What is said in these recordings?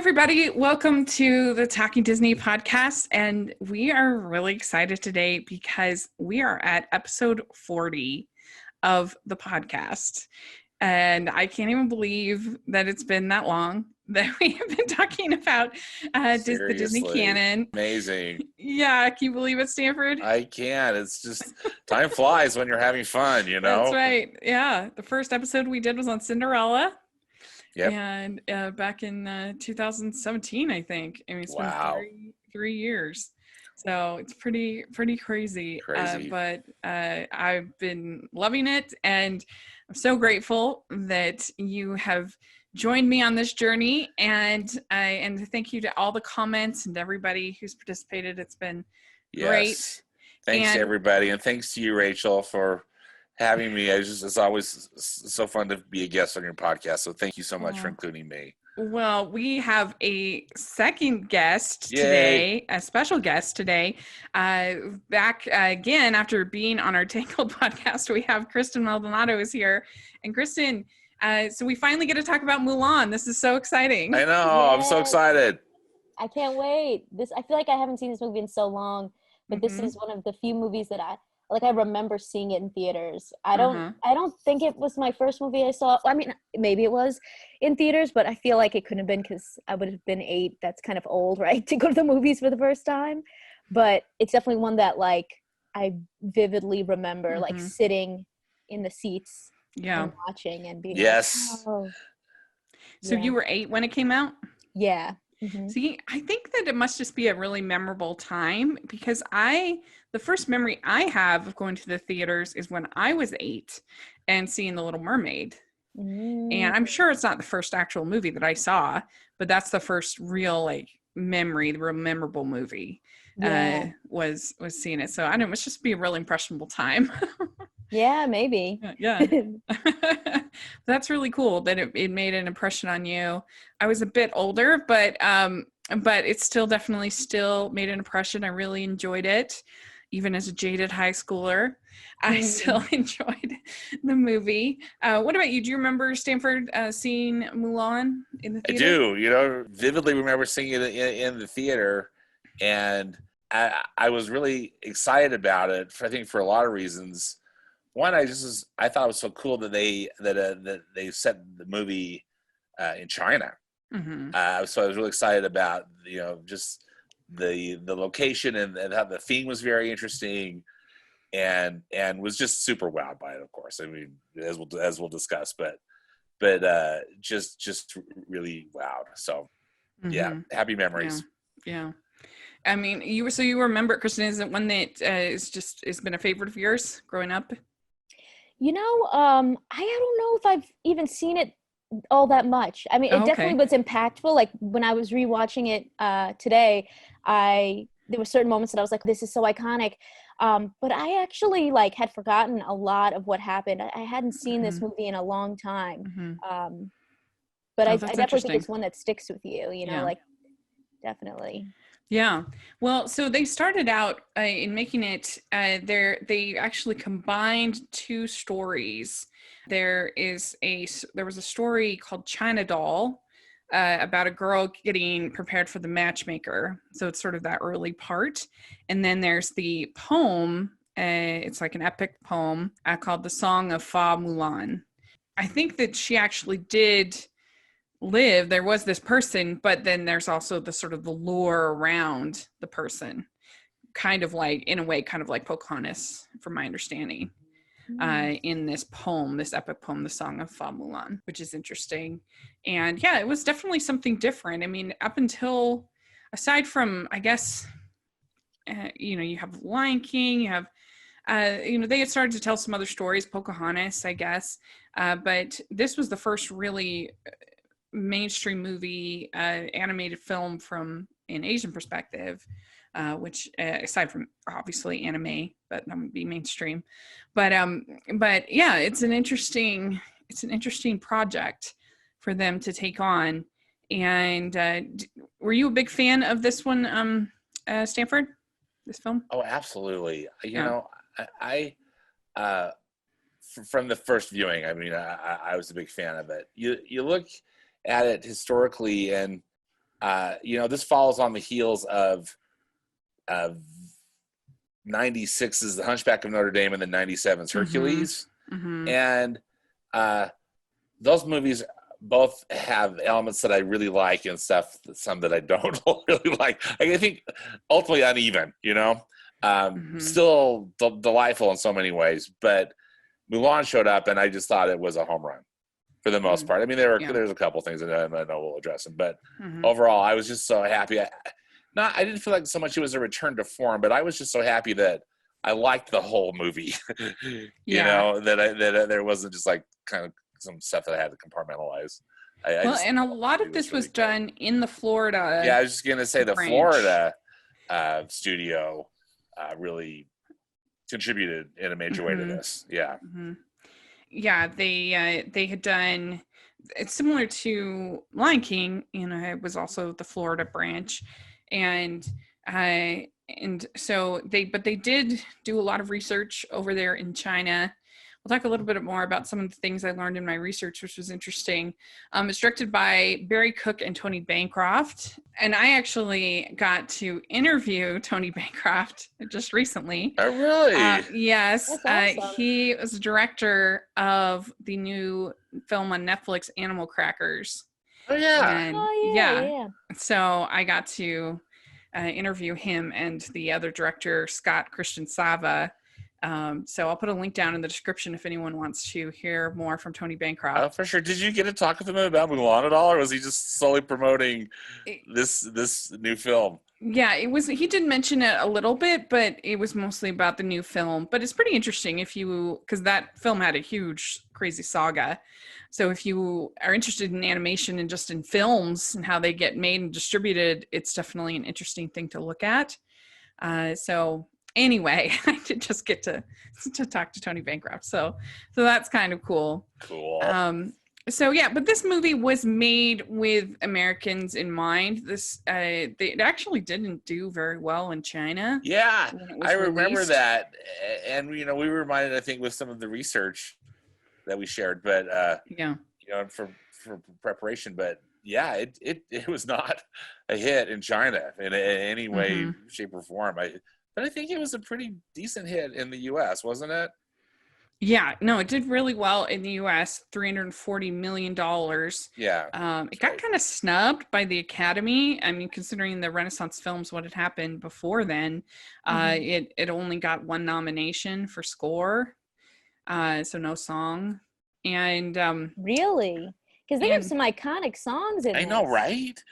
everybody. Welcome to the Talking Disney podcast. And we are really excited today because we are at episode 40 of the podcast. And I can't even believe that it's been that long that we have been talking about the Disney canon. Amazing. Yeah, can you believe it, Stanford? I can. It's just, time flies when you're having fun, you know? That's right. Yeah. The first episode we did was on Cinderella. Yep. And back in 2017, I think. I mean, it's been three years. So it's pretty crazy. But I've been loving it, and I'm so grateful that you have joined me on this journey. And thank you to all the comments and everybody who's participated. It's been great. Thanks to everybody, and thanks to you, Rachel, for having me. It's always so fun to be a guest on your podcast. So thank you so much for including me. Well, we have a second guest today, a special guest today. Back again after being on our Tangled podcast, we have Kristen Maldonado is here. And Kristen, so we finally get to talk about Mulan. This is so exciting. I know. Yes. I'm so excited. I can't wait. I feel like I haven't seen this movie in so long, but this is one of the few movies that I remember seeing it in theaters. I don't think it was my first movie I saw. I mean, maybe it was in theaters, but I feel like it couldn't have been because I would have been 8. That's kind of old, right? To go to the movies for the first time. But it's definitely one that I vividly remember sitting in the seats and watching and being So you were 8 when it came out? Yeah. Mm-hmm. See, I think that it must just be a really memorable time because the first memory I have of going to the theaters is when I was 8 and seeing The Little Mermaid. And I'm sure it's not the first actual movie that I saw, but that's the first real memory, the real memorable movie was seeing it. So I don't know, it must just be a really impressionable time. Yeah, maybe. Yeah. That's really cool that it made an impression on you. I was a bit older, but it still definitely made an impression. I really enjoyed it. Even as a jaded high schooler, I still enjoyed the movie. What about you? Do you remember, Stanford, seeing Mulan in the theater? I do. Vividly remember seeing it in the theater, and I was really excited about it. I think for a lot of reasons. One, I thought it was so cool that they set the movie in China. Mm-hmm. So I was really excited about just the location and how the theme was very interesting, and was just super wowed by it. Of course, I mean, as we'll discuss, but just really wowed. So happy memories. Yeah. I mean, you remember, Kristen, is it one that has been a favorite of yours growing up? I don't know if I've even seen it all that much. I mean, it definitely was impactful. Like when I was rewatching it today, there were certain moments that I was like, this is so iconic. But I actually had forgotten a lot of what happened. I hadn't seen this movie in a long time. But I definitely think it's one that sticks with you, definitely. Yeah. Well, so they started out in making it, they actually combined 2 stories. There was a story called China Doll about a girl getting prepared for the matchmaker. So it's sort of that early part. And then there's the poem. It's like an epic poem called The Song of Fa Mulan. I think that she actually did live. There was this person, but then there's also the sort of the lore around the person, kind of like Pocahontas, from my understanding, in this poem, this epic poem, The Song of Fa Mulan, which is interesting. And yeah, it was definitely something different. I mean, up until, aside from, I guess, you have Lion King, you have, they had started to tell some other stories, Pocahontas, I guess, but this was the first really mainstream movie, animated film from an Asian perspective, which aside from obviously anime, but that would be mainstream. But yeah, it's an interesting project for them to take on. And were you a big fan of this one, Stanford? This film? Oh, absolutely. I from the first viewing, I mean, I was a big fan of it. You look at it historically, and this follows on the heels of 96's The Hunchback of Notre Dame and the 97's Hercules. And those movies both have elements that I really like and stuff, some that I don't really like. I think ultimately uneven, still delightful in so many ways. But Mulan showed up, and I just thought it was a home run for the most part. I mean, there's a couple things that I know we'll address them, but overall, I was just so happy. I didn't feel like so much it was a return to form, but I was just so happy that I liked the whole movie. That there wasn't just like kind of some stuff that I had to compartmentalize. And a lot of this was done in the Florida. Yeah, I was just gonna say the Florida studio really contributed in a major way to this. Yeah. Yeah, they had done. It's similar to Lion King. It was also the Florida branch, and so they did do a lot of research over there in China. We'll talk a little bit more about some of the things I learned in my research, which was interesting. It's directed by Barry Cook and Tony Bancroft. And I actually got to interview Tony Bancroft just recently. Oh, really? Yes. That's awesome. He was the director of the new film on Netflix, Animal Crackers. Oh, yeah. And yeah. So I got to interview him and the other director, Scott Christian Sava. So I'll put a link down in the description if anyone wants to hear more from Tony Bancroft. Oh, for sure. Did you get to talk with him about Mulan at all, or was he just slowly promoting this new film? Yeah, he did mention it a little bit, but it was mostly about the new film. But it's pretty interesting because that film had a huge, crazy saga. So if you are interested in animation and just in films and how they get made and distributed, it's definitely an interesting thing to look at. So anyway, I did just get to talk to Tony Bancroft. So that's kind of cool. Cool. But this movie was made with Americans in mind. It actually didn't do very well in China. Yeah, I remember that. And, we were reminded, I think, with some of the research that we shared, but, for preparation, but yeah, it was not a hit in China in any way, shape, or form. But I think it was a pretty decent hit in the U.S., wasn't it? Yeah, no, it did really well in the U.S., $340 million. Yeah. It got kind of snubbed by the Academy. I mean, considering the Renaissance films, what had happened before then, it only got one nomination for score, so no song. And really? Because they have some iconic songs in I this. know, right?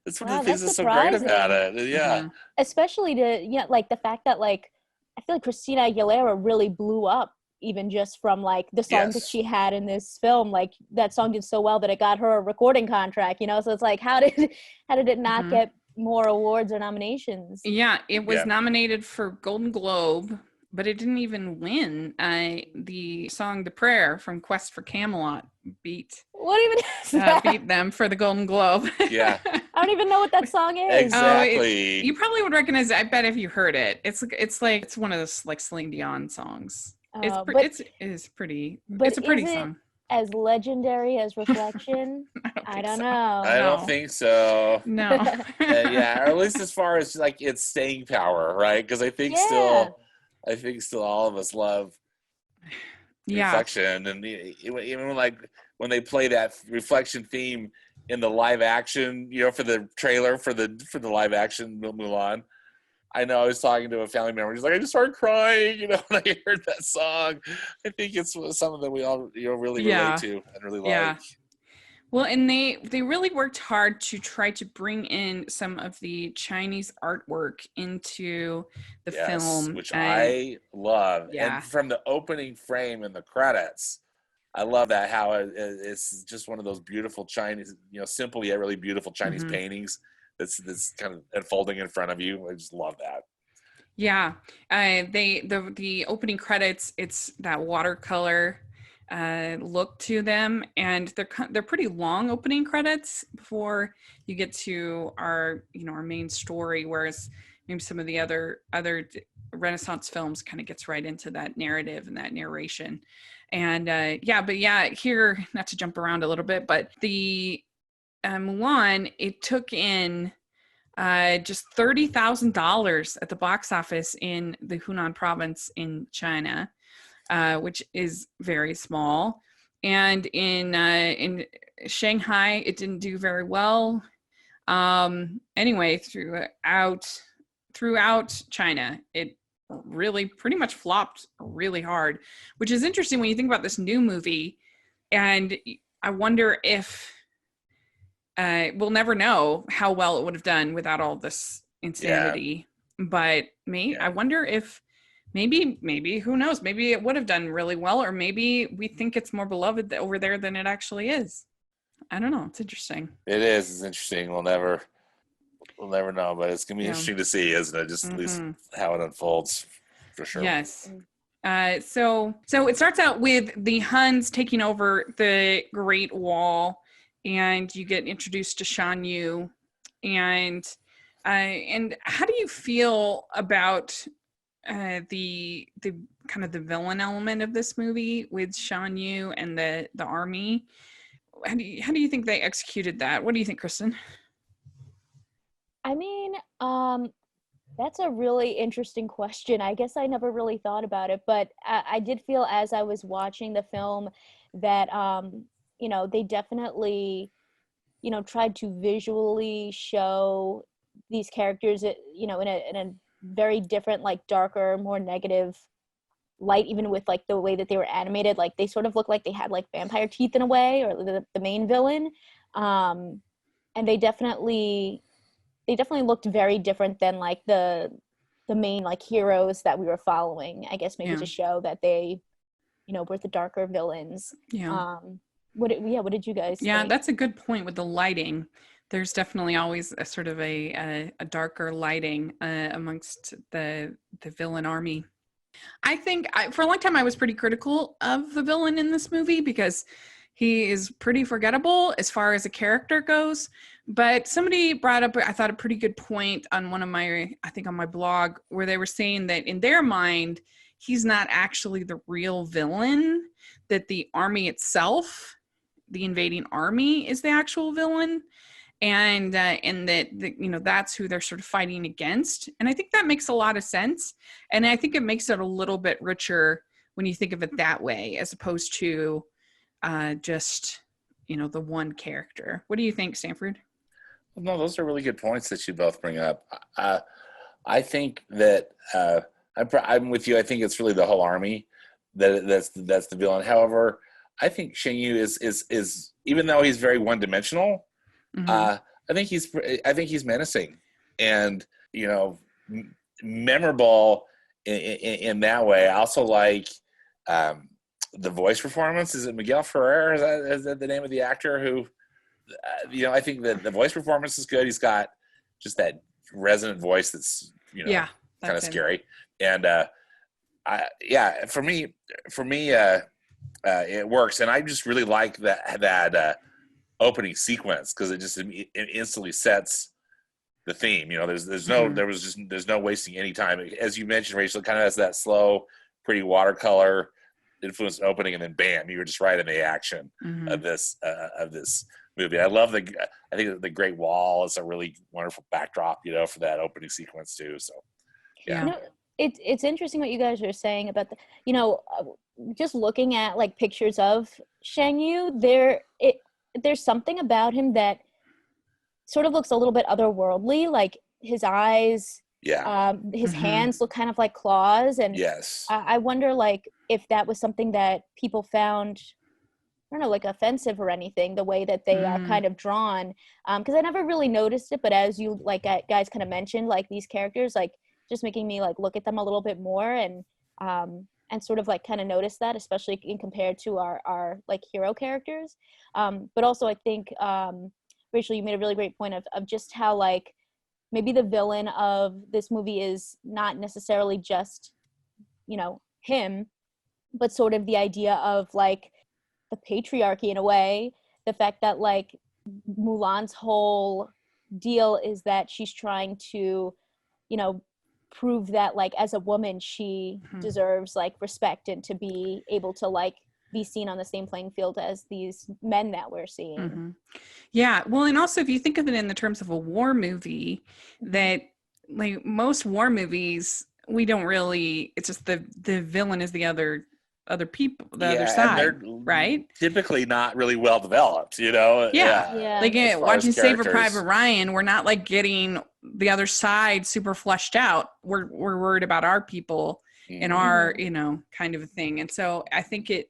That's one of the things that's so great about it. Yeah. Especially like the fact that I feel like Christina Aguilera really blew up even just from the songs that she had in this film. Like that song did so well that it got her a recording contract, so it's like how did it not get more awards or nominations? Yeah, it was nominated for Golden Globe, but it didn't even win. The song "The Prayer" from Quest for Camelot beat them for the Golden Globe. Yeah. I don't even know what that song is. Exactly. You probably would recognize it. I bet if you heard it. It's one of those Celine Dion songs. It's a pretty song. As legendary as Reflection? I don't know. I don't think so. No. Or at least as far as its staying power, right? Because I think still all of us love Reflection, and even when they play that Reflection theme in the live action, for the trailer for the live action Mulan. I know I was talking to a family member. He's like, I just started crying, when I heard that song. I think it's something that we all, really relate to and really like. Well, and they really worked hard to try to bring in some of the Chinese artwork into the film, which I love. Yeah. And from the opening frame and the credits, I love that how it's just one of those beautiful Chinese, simple yet really beautiful Chinese paintings that's kind of unfolding in front of you. I just love that. Yeah, the opening credits, it's that watercolor look to them, and they're pretty long opening credits before you get to our main story, whereas maybe some of the other Renaissance films kind of gets right into that narrative and that narration. And here, not to jump around a little bit, but the Mulan, it took in just $30,000 at the box office in the Hunan province in China, which is very small. And in Shanghai, it didn't do very well. Anyway, throughout China, it really pretty much flopped really hard, which is interesting when you think about this new movie. And I wonder if we'll never know how well it would have done without all this insanity. Yeah. But I wonder if maybe who knows? Maybe it would have done really well, or maybe we think it's more beloved over there than it actually is. I don't know. It's interesting. It is. It's interesting. We'll never know, but it's gonna be interesting to see, isn't it? Just at least how it unfolds, for sure. Yes. So it starts out with the Huns taking over the Great Wall, and you get introduced to Shangyu. And how do you feel about the kind of the villain element of this movie with Shangyu and the army? How do you think they executed that? What do you think, Kristen? I mean, that's a really interesting question. I guess I never really thought about it, but I did feel as I was watching the film that, they definitely, tried to visually show these characters, in a very different, like darker, more negative light, even with like the way that they were animated. Like they sort of looked like they had like vampire teeth in a way, or the main villain. And they definitely looked very different than like the main like heroes that we were following, I guess, maybe to show that they, were the darker villains. What did you guys think? That's a good point with the lighting. There's definitely always a sort of a darker lighting amongst the villain army. I think for a long time I was pretty critical of the villain in this movie because he is pretty forgettable as far as a character goes. But somebody brought up, I thought, a pretty good point on on my blog, where they were saying that in their mind, he's not actually the real villain, that the army itself, the invading army, is the actual villain. And that that's who they're sort of fighting against. And I think that makes a lot of sense. And I think it makes it a little bit richer when you think of it that way, as opposed to just, the one character. What do you think, Stanford? No, those are really good points that you both bring up. I think that I'm with you. I think it's really the whole army that's the villain. However, I think Shangyu is even though he's very one-dimensional, I think he's menacing and memorable in that way. I also like the voice performance. Is it Miguel Ferrer? Is that the name of the actor who? I think that the voice performance is good. He's got just that resonant voice that's kind of scary. And for me, it works. And I just really like that opening sequence because it just instantly sets the theme. There's no wasting any time. As you mentioned, Rachel, it kind of has that slow, pretty watercolor influenced opening, and then bam, you were just right in the action of this movie. I think the Great Wall is a really wonderful backdrop, for that opening sequence too. So, yeah. It's interesting what you guys are saying about just looking at like pictures of Shangyu. There's something about him that sort of looks a little bit otherworldly, like his eyes. His hands look kind of like claws, and yes, I wonder like if that was something that people found, I don't know, like offensive or anything, the way that they are kind of drawn, because I never really noticed it, but as you like guys kind of mentioned, like these characters, like just making me like look at them a little bit more and sort of like kind of notice that, especially in compared to our like hero characters, but also I think Rachel, you made a really great point of just how like maybe the villain of this movie is not necessarily just him, but sort of the idea of like the patriarchy in a way, the fact that like Mulan's whole deal is that she's trying to prove that like as a woman she deserves like respect and to be able to like be seen on the same playing field as these men that we're seeing. Mm-hmm. Yeah. Well, and also if you think of it in the terms of a war movie, that like most war movies, we don't really, it's just the villain is the other people, the other side, and they're right? typically not really well developed, you know? Yeah. Like as far watching as Saving characters. Private Ryan, we're not like getting the other side super fleshed out. We're worried about our people and our, you know, kind of a thing. And so I think it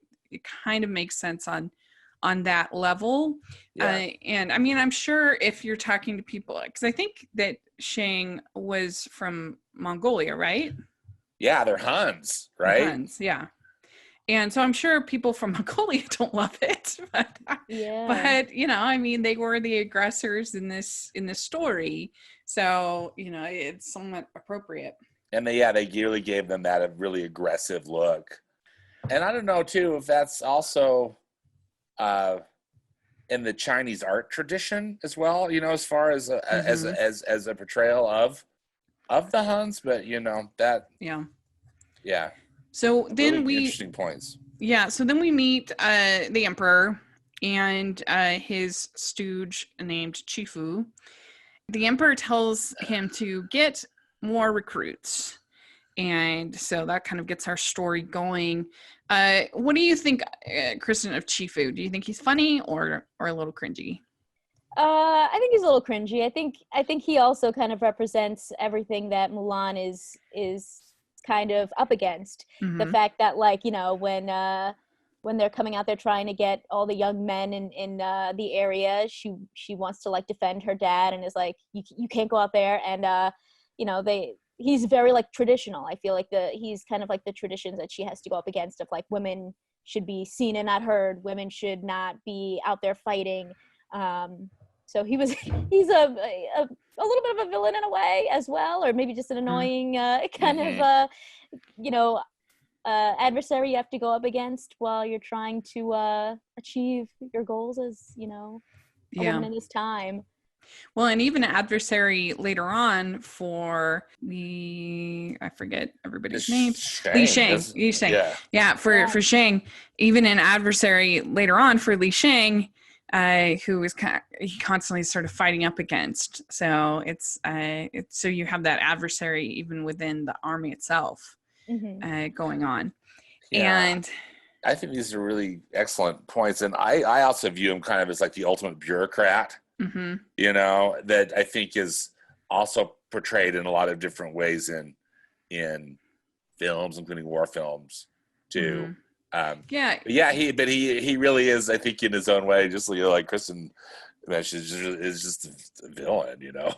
kind of makes sense on that level. And I mean, I'm sure if you're talking to people, because I think that Shang was from Mongolia, right? Yeah, they're Huns, right? Huns, yeah. And so I'm sure people from Mongolia don't love it, but you know, I mean, they were the aggressors in this story, so you know, it's somewhat appropriate. And they really gave them that really aggressive look. And I don't know too if that's also in the Chinese art tradition as well, you know, as far as as a portrayal of the Huns, but you know that yeah. So then really interesting points. Yeah, so then we meet the emperor and his stooge named Chifu. The emperor tells him to get more recruits, and so that kind of gets our story going. What do you think, Kristen, of Chifu? Do you think he's funny or a little cringy? I think he's a little cringy. I think he also kind of represents everything that Mulan is kind of up against. The fact that, like, you know, when they're coming out there trying to get all the young men in the area, she wants to like defend her dad and is like, you can't go out there. And you know, he's very like traditional. I feel like he's kind of like the traditions that she has to go up against, of like women should be seen and not heard, women should not be out there fighting. So he's a little bit of a villain in a way as well, or maybe just an annoying kind of you know, adversary you have to go up against while you're trying to achieve your goals as, you know, a woman in this time. Well, and even an adversary later on for I forget everybody's name. Li Shang. For Shang, even an adversary later on for Li Shang, who is he constantly sort of fighting up against. So it's so you have that adversary even within the army itself going on. And I think these are really excellent points, and I also view him kind of as like the ultimate bureaucrat. You know, that I think is also portrayed in a lot of different ways in films, including war films too. He really is, I think, in his own way, just, you know, like Kristen mentioned, is just a villain, you know.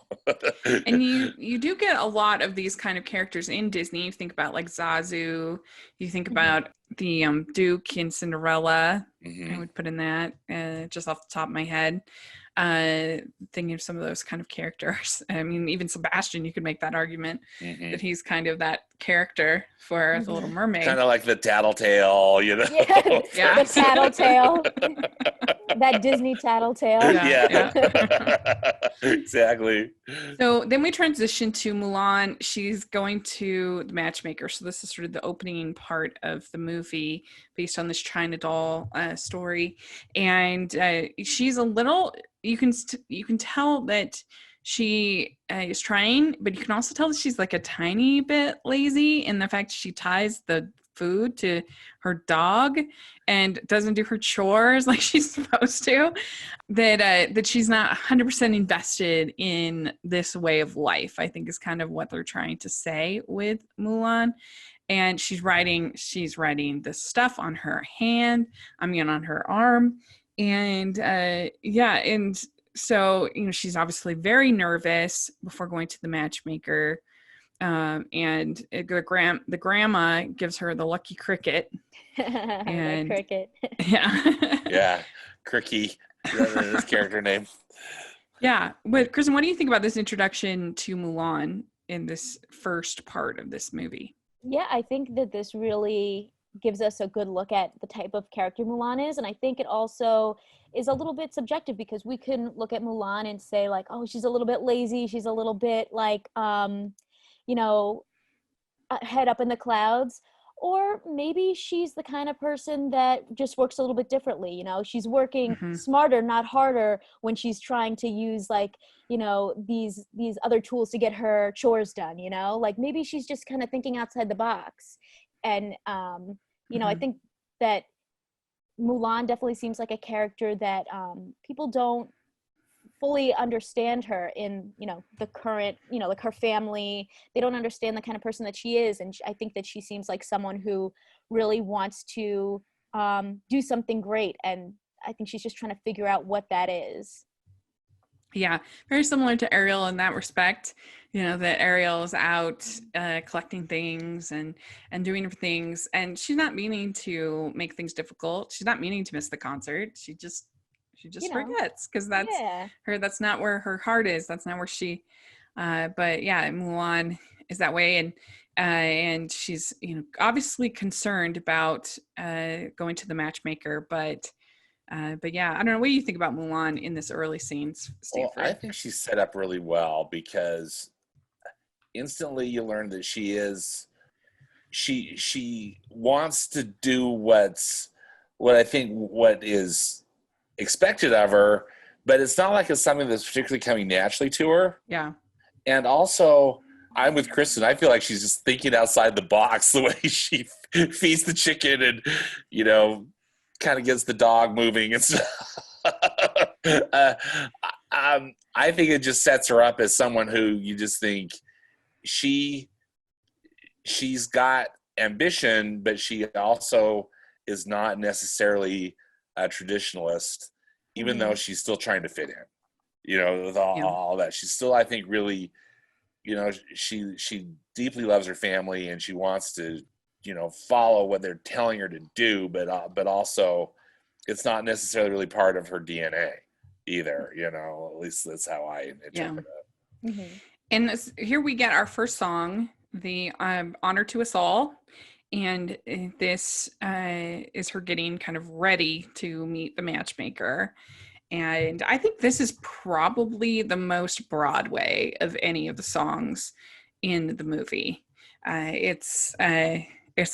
And you do get a lot of these kind of characters in Disney. You think about like Zazu, you think about the Duke in Cinderella. I would put in that just off the top of my head. Thinking of some of those kind of characters. I mean, even Sebastian, you could make that argument that he's kind of that character for the Little Mermaid. Kind of like the tattletale, you know? The tattletale. That Disney tattletale. Exactly. So then we transition to Mulan. She's going to the matchmaker. So this is sort of the opening part of the movie based on this China doll story. And she's a little... You can tell that she is trying, but you can also tell that she's like a tiny bit lazy in the fact she ties the food to her dog and doesn't do her chores like she's supposed to. That she's not 100% invested in this way of life, I think, is kind of what they're trying to say with Mulan. And she's writing this stuff on her hand. on her arm. And and so, you know, she's obviously very nervous before going to the matchmaker. And the grandma gives her the lucky cricket. And cricket. Cricky. That's his character name. Yeah, but Kristen, what do you think about this introduction to Mulan in this first part of this movie? Yeah, I think that this really gives us a good look at the type of character Mulan is, and I think it also is a little bit subjective, because we can look at Mulan and say like, oh, she's a little bit lazy, she's a little bit like you know, head up in the clouds, or maybe she's the kind of person that just works a little bit differently. You know, she's working smarter, not harder, when she's trying to use, like, you know, these other tools to get her chores done, you know, like maybe she's just kind of thinking outside the box. And you know, I think that Mulan definitely seems like a character that people don't fully understand her in, you know, the current, you know, like her family. They don't understand the kind of person that she is. And I think that she seems like someone who really wants to do something great. And I think she's just trying to figure out what that is. Yeah, very similar to Ariel in that respect. You know, that Ariel is out collecting things and doing things, and she's not meaning to make things difficult. She's not meaning to miss the concert. She just you know, forgets, because that's her. That's not where her heart is. That's not where she. But yeah, Mulan is that way, and she's, you know, obviously concerned about going to the matchmaker, but yeah, I don't know. What do you think about Mulan in this early scenes, Stanford? Well, I think she's set up really well, because instantly you learn that she wants to do what is expected of her, but it's not like it's something that's particularly coming naturally to her. Yeah. And also, I'm with Kristen. I feel like she's just thinking outside the box, the way she feeds the chicken and, you know, kind of gets the dog moving and stuff. I think it just sets her up as someone who you just think she's got ambition, but she also is not necessarily a traditionalist, even though she's still trying to fit in, you know, with all that. She's still, I think, really, you know, she deeply loves her family, and she wants to, you know, follow what they're telling her to do, but also it's not necessarily really part of her DNA either, you know. At least that's how I interpret it. And here we get our first song, the Honor to Us All. And this is her getting kind of ready to meet the matchmaker. And I think this is probably the most Broadway of any of the songs in the movie. It's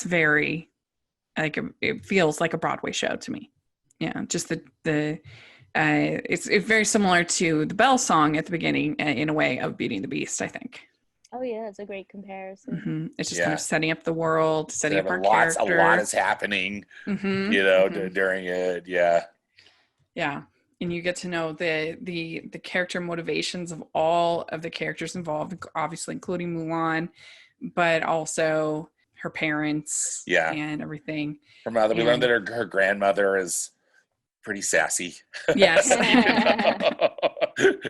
very, like, it feels like a Broadway show to me. Yeah, just it's very similar to the Belle song at the beginning, in a way, of Beauty and the Beast, I think. Oh yeah, it's a great comparison. It's just kind of setting up the world, setting up our characters. A lot is happening, you know, during it. Yeah. And you get to know the character motivations of all of the characters involved, obviously including Mulan, but also her parents, and everything. Her mother. We learned that her grandmother is pretty sassy. Yes.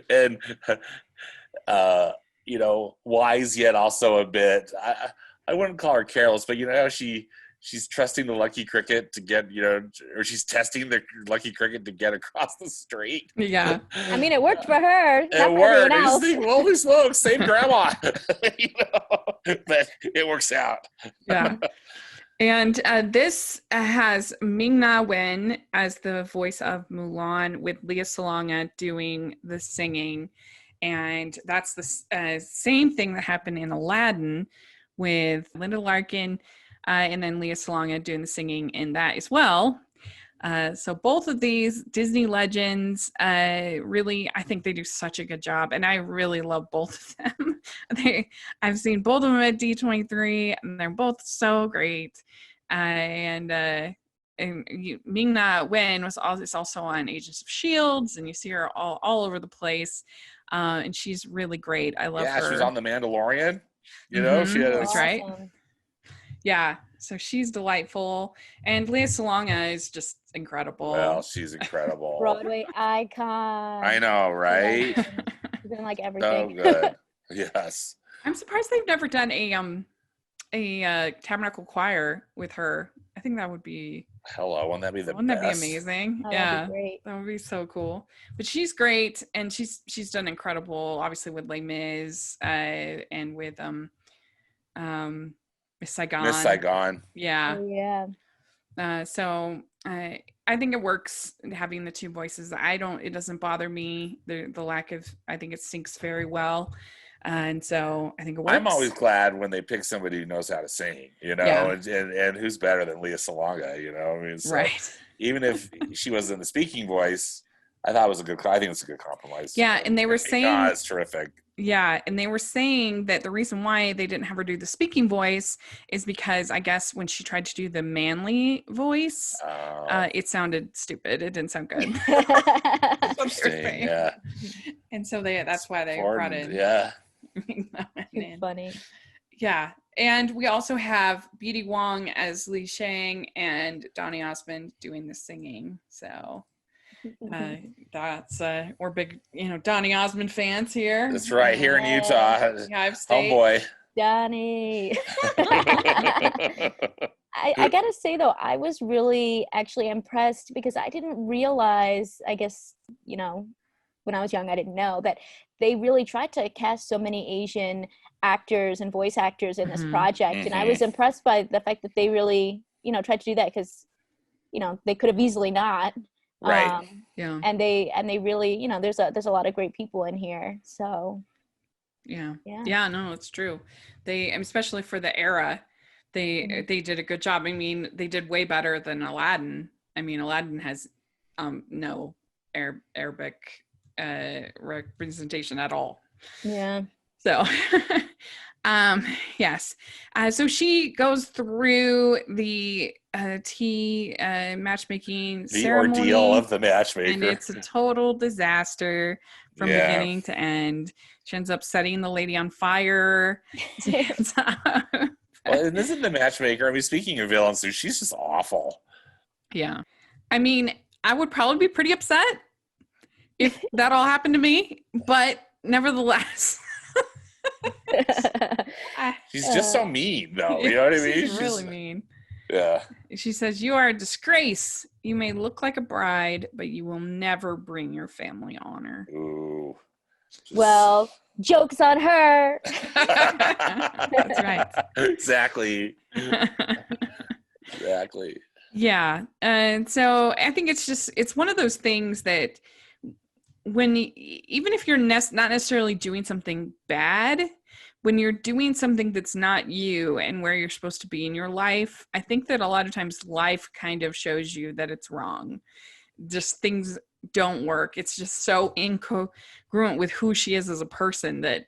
And you know, wise, yet also a bit, I wouldn't call her careless, but you know how she's trusting the Lucky Cricket to get, you know, or she's testing the Lucky Cricket to get across the street. Yeah. I mean, it worked for her. It worked. I just think, holy smokes, same grandma. You know? But it works out. Yeah. And this has Ming Na Wen as the voice of Mulan, with Lea Salonga doing the singing. And that's the same thing that happened in Aladdin, with Linda Larkin and then Lea Salonga doing the singing in that as well. So both of these Disney legends, really, I think they do such a good job. And I really love both of them. I've seen both of them at D23, and they're both so great. And Ming Na Wen is also on Agents of S.H.I.E.L.D., and you see her all over the place. And she's really great. I love her. Yeah, she was on The Mandalorian. You know, she had that's right. Yeah, so she's delightful, and Lea Salonga is just incredible. Well, she's incredible. Broadway icon. I know, right? She's in like everything. So good. Yes. I'm surprised they've never done a tabernacle choir with her. I think that would be. Hello, wouldn't that be the best? Wouldn't that be amazing? Oh, yeah, that'd be great. That would be so cool. But she's great, and she's done incredible, obviously, with Les Mis, and with Miss Saigon. Miss Saigon. Yeah. Oh, yeah. So I think it works having the two voices. It doesn't bother me, the lack of. I think it syncs very well. And so I think it works. I'm always glad when they pick somebody who knows how to sing, and who's better than Leah Salonga, I mean, so right. even if she wasn't the speaking voice, I think it's a good compromise. Yeah, and they were saying it's terrific. Yeah, and they were saying that the reason why they didn't have her do the speaking voice is because I guess when she tried to do the manly voice, it sounded stupid. It didn't sound good. Interesting, yeah. And so that's why they brought in. Yeah. It's funny. Yeah, and we also have BD Wong as Li Shang and Donny Osmond doing the singing. So that's we're big Donny Osmond fans here. That's right, here in Utah. Yeah, I've stayed. Homeboy Donny. I gotta say though, I was really actually impressed because I didn't realize, I guess, when I was young, I didn't know that they really tried to cast so many Asian actors and voice actors in this project. And I was impressed by the fact that they really, tried to do that because, they could have easily not. Right. Yeah. And they really, there's a lot of great people in here. So. Yeah. No, it's true. They, especially for the era, they did a good job. I mean, they did way better than Aladdin. I mean, Aladdin has no Arabic representation at all. Yeah. So yes. So she goes through the tea matchmaking ceremony, ordeal of the matchmaker, and it's a total disaster from beginning to end. She ends up setting the lady on fire. Well, and isn't the matchmaker, I mean, speaking of villains, so she's just awful. Yeah. I mean, I would probably be pretty upset if that all happened to me, but nevertheless. She's just so mean, though. You know what I mean? She's really mean. Yeah. She says, "You are a disgrace. You may look like a bride, but you will never bring your family honor." Ooh. Well, joke's on her. That's right. Exactly. Exactly. Yeah. And so I think it's one of those things that even if you're not necessarily doing something bad, when you're doing something that's not you and where you're supposed to be in your life, I think that a lot of times life kind of shows you that it's wrong. Just things don't work. It's just so incongruent with who she is as a person that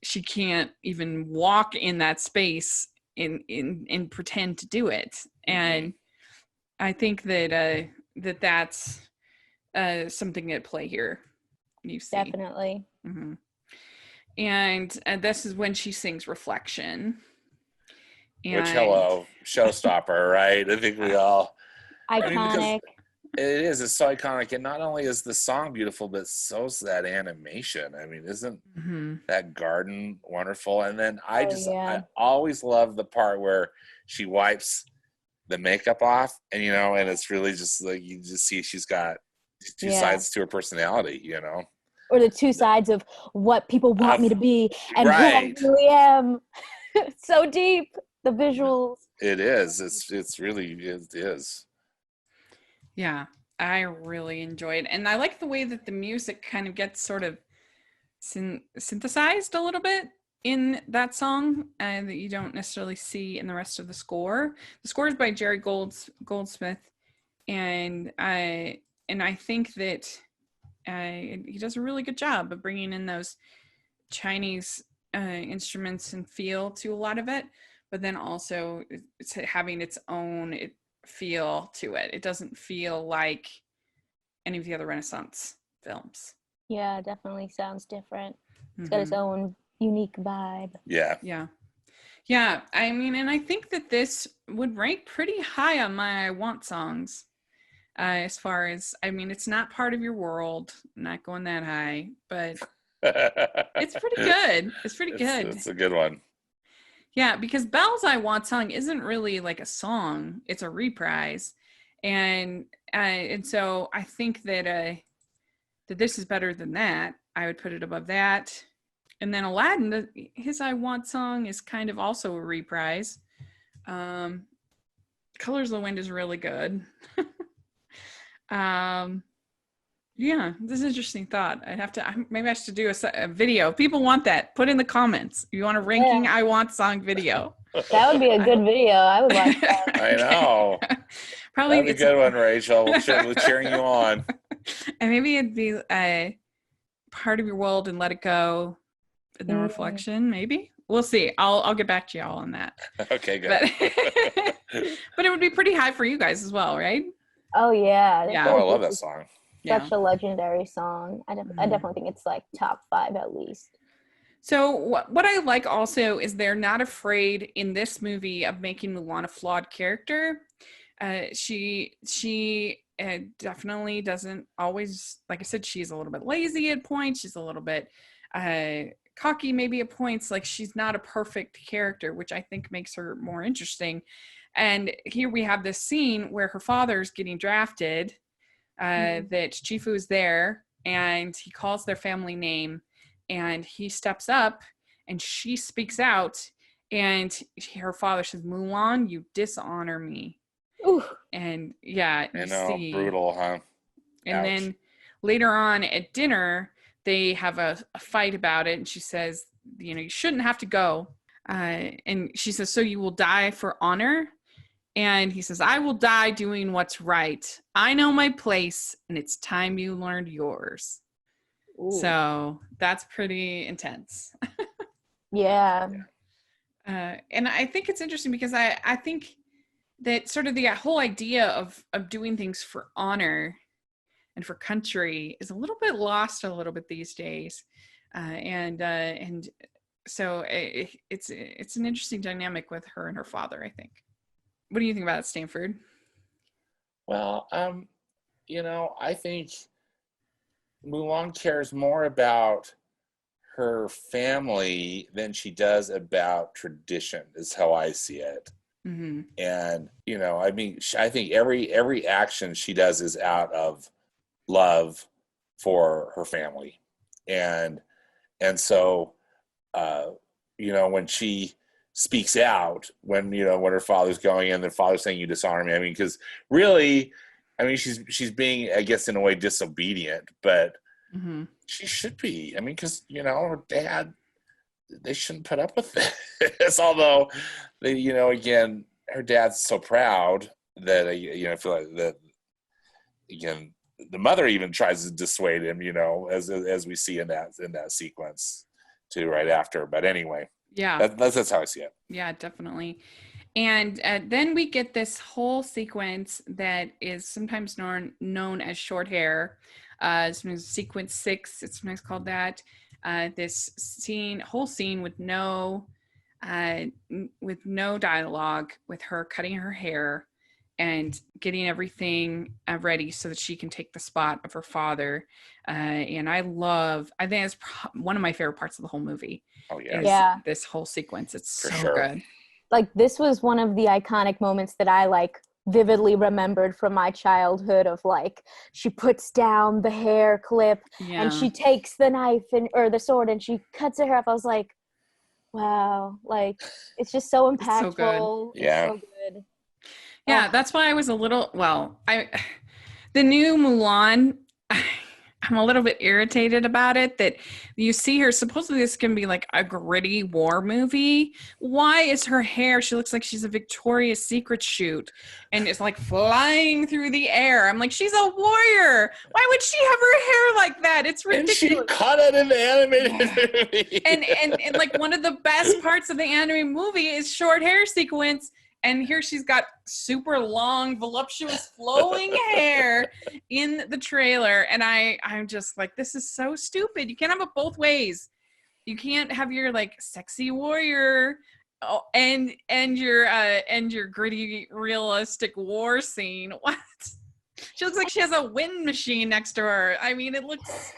she can't even walk in that space and pretend to do it. And I think that that's something at play here. You see. Definitely. Mm-hmm. And this is when she sings Reflection. Which, hello, showstopper, right? I think we all... Iconic. It's so iconic. And not only is the song beautiful, but so's that animation. I mean, isn't that garden wonderful? And then I always love the part where she wipes the makeup off and, and it's really just like, you just see she's got two sides to her personality, Or the two sides of what people want me to be and who I really am. So deep, the visuals. It is. It's really, it is. Yeah, I really enjoyed it. And I like the way that the music kind of gets sort of synthesized a little bit in that song that you don't necessarily see in the rest of the score. The score is by Jerry Goldsmith. And I think that he does a really good job of bringing in those Chinese instruments and feel to a lot of it, but then also it's having its own feel to it. It doesn't feel like any of the other Renaissance films. Yeah, definitely sounds different. It's got its own unique vibe. Yeah. I mean, and I think that this would rank pretty high on my I Want songs. As far as, I mean, it's not part of your world, not going that high, but it's pretty good. It's pretty good. It's a good one. Yeah, because Belle's I Want song isn't really like a song; it's a reprise, and so I think that that this is better than that. I would put it above that, and then Aladdin, his I Want song is kind of also a reprise. Colors of the Wind is really good. Yeah, this is an interesting thought. Maybe I should do a video. If people want that, put in the comments. If you want a ranking, I want song video. That would be a good video. I would watch that. I know. Probably that'd be a good one, Rachel. We're cheering you on. And maybe it'd be a part of your world and let it go in the reflection. Maybe we'll see. I'll get back to y'all on that. Okay, good. But it would be pretty high for you guys as well, right? Oh yeah. Yeah. Oh, I love that song. Such a legendary song. I definitely think it's like top 5 at least. So what I like also is they're not afraid in this movie of making Mulan a flawed character. She definitely doesn't always, like I said, she's a little bit lazy at points. She's a little bit cocky maybe at points. Like she's not a perfect character, which I think makes her more interesting. And here we have this scene where her father's getting drafted, that Chifu is there and he calls their family name and he steps up and she speaks out and her father says, "Mulan, you dishonor me." Ooh. And yeah, I know, brutal, huh? And Ouch. then later on at dinner, they have a fight about it and she says, you shouldn't have to go. And she says, "So you will die for honor?" And he says, "I will die doing what's right. I know my place, and it's time you learned yours." Ooh. So that's pretty intense. Yeah. And I think it's interesting because I think that sort of the whole idea of doing things for honor and for country is a little bit lost a little bit these days. And so it's an interesting dynamic with her and her father, I think. What do you think about it, Stanford? Well, I think Mulan cares more about her family than she does about tradition, is how I see it. Mm-hmm. And, I think every action she does is out of love for her family. And so, when she speaks out when her father's going in, the father's saying, "You dishonor me." Because really, she's being, I guess, in a way disobedient, but she should be. Because her dad, they shouldn't put up with this. Although they, again, her dad's so proud that I feel like that again, the mother even tries to dissuade him. As we see in that sequence too, right after. But anyway. Yeah, that's how I see it. Yeah, definitely. And then we get this whole sequence that is sometimes known as short hair. Sometimes sequence 6, it's sometimes called that. This whole scene with no dialogue, with her cutting her hair and getting everything ready so that she can take the spot of her father. And I think it's one of my favorite parts of the whole movie. Oh yeah. This whole sequence. It's For so sure. good. Like this was one of the iconic moments that I vividly remembered from my childhood of she puts down the hair clip and she takes the knife or the sword and she cuts her hair up. I was like, wow, it's just so impactful. It's so good. Yeah. It's so good. Yeah, that's why I was a little, the new Mulan, I'm a little bit irritated about it that you see her, supposedly this can be like a gritty war movie. Why is her hair, she looks like she's a Victoria's Secret shoot and it's flying through the air. I'm like, she's a warrior. Why would she have her hair like that? It's ridiculous. And she cut it in the animated movie. And one of the best parts of the animated movie is short hair sequence. And here she's got super long, voluptuous, flowing hair in the trailer. And I'm just like, this is so stupid. You can't have it both ways. You can't have your sexy warrior and your gritty, realistic war scene. What? She looks like she has a wind machine next to her. It looks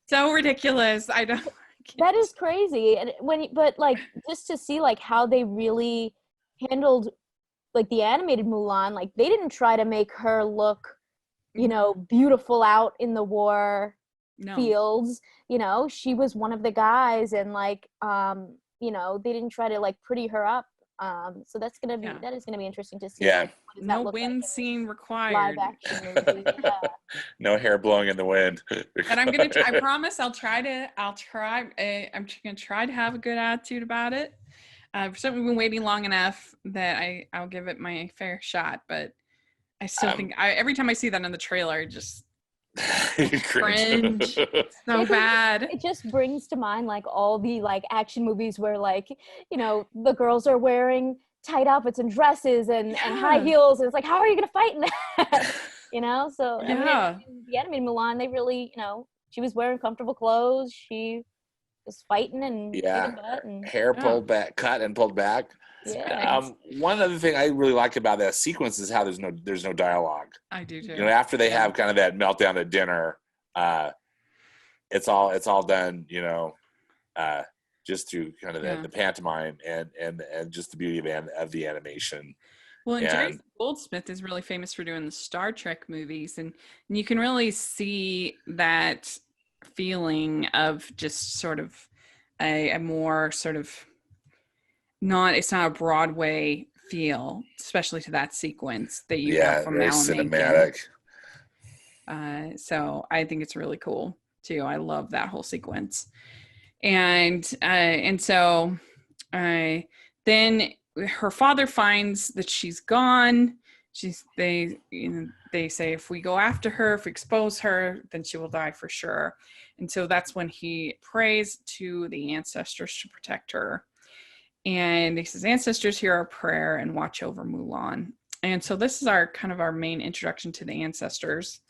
so ridiculous. That is crazy. And just to see how they really handled the animated Mulan, they didn't try to make her look beautiful out in the war fields. She was one of the guys and they didn't try to pretty her up. So that is gonna be interesting to see. Yeah. No wind scene live required. action movie. Yeah. No hair blowing in the wind. And I'm gonna. I promise. I'll try. I'm gonna try to have a good attitude about it. I've certainly been waiting long enough that I'll give it my fair shot. But I still think every time I see that in the trailer, just cringe. So bad. It just brings to mind like all the like action movies where like, you know, the girls are wearing tight outfits and dresses and high heels, and it's like, how are you gonna fight in that? You know? So yeah. in the animated Mulan, they really, you know, she was wearing comfortable clothes, she was fighting and kicking butt and hair pulled back, cut and pulled back. Yeah. One other thing I really like about that sequence is how there's no dialogue. I do too. You know, after they have kind of that meltdown at dinner, it's all done, you know, just through kind of the pantomime and just the beauty of the animation. Well, and Jerry Goldsmith is really famous for doing the Star Trek movies, and you can really see that feeling of just sort of a more sort of it's not a Broadway feel, especially to that sequence that you have from very Alan cinematic. So I think it's really cool too. I love that whole sequence, and so then her father finds that she's gone. They say if we go after her, if we expose her, then she will die for sure. And so that's when he prays to the ancestors to protect her. And he says, ancestors, hear our prayer and watch over Mulan. And so this is our main introduction to the ancestors.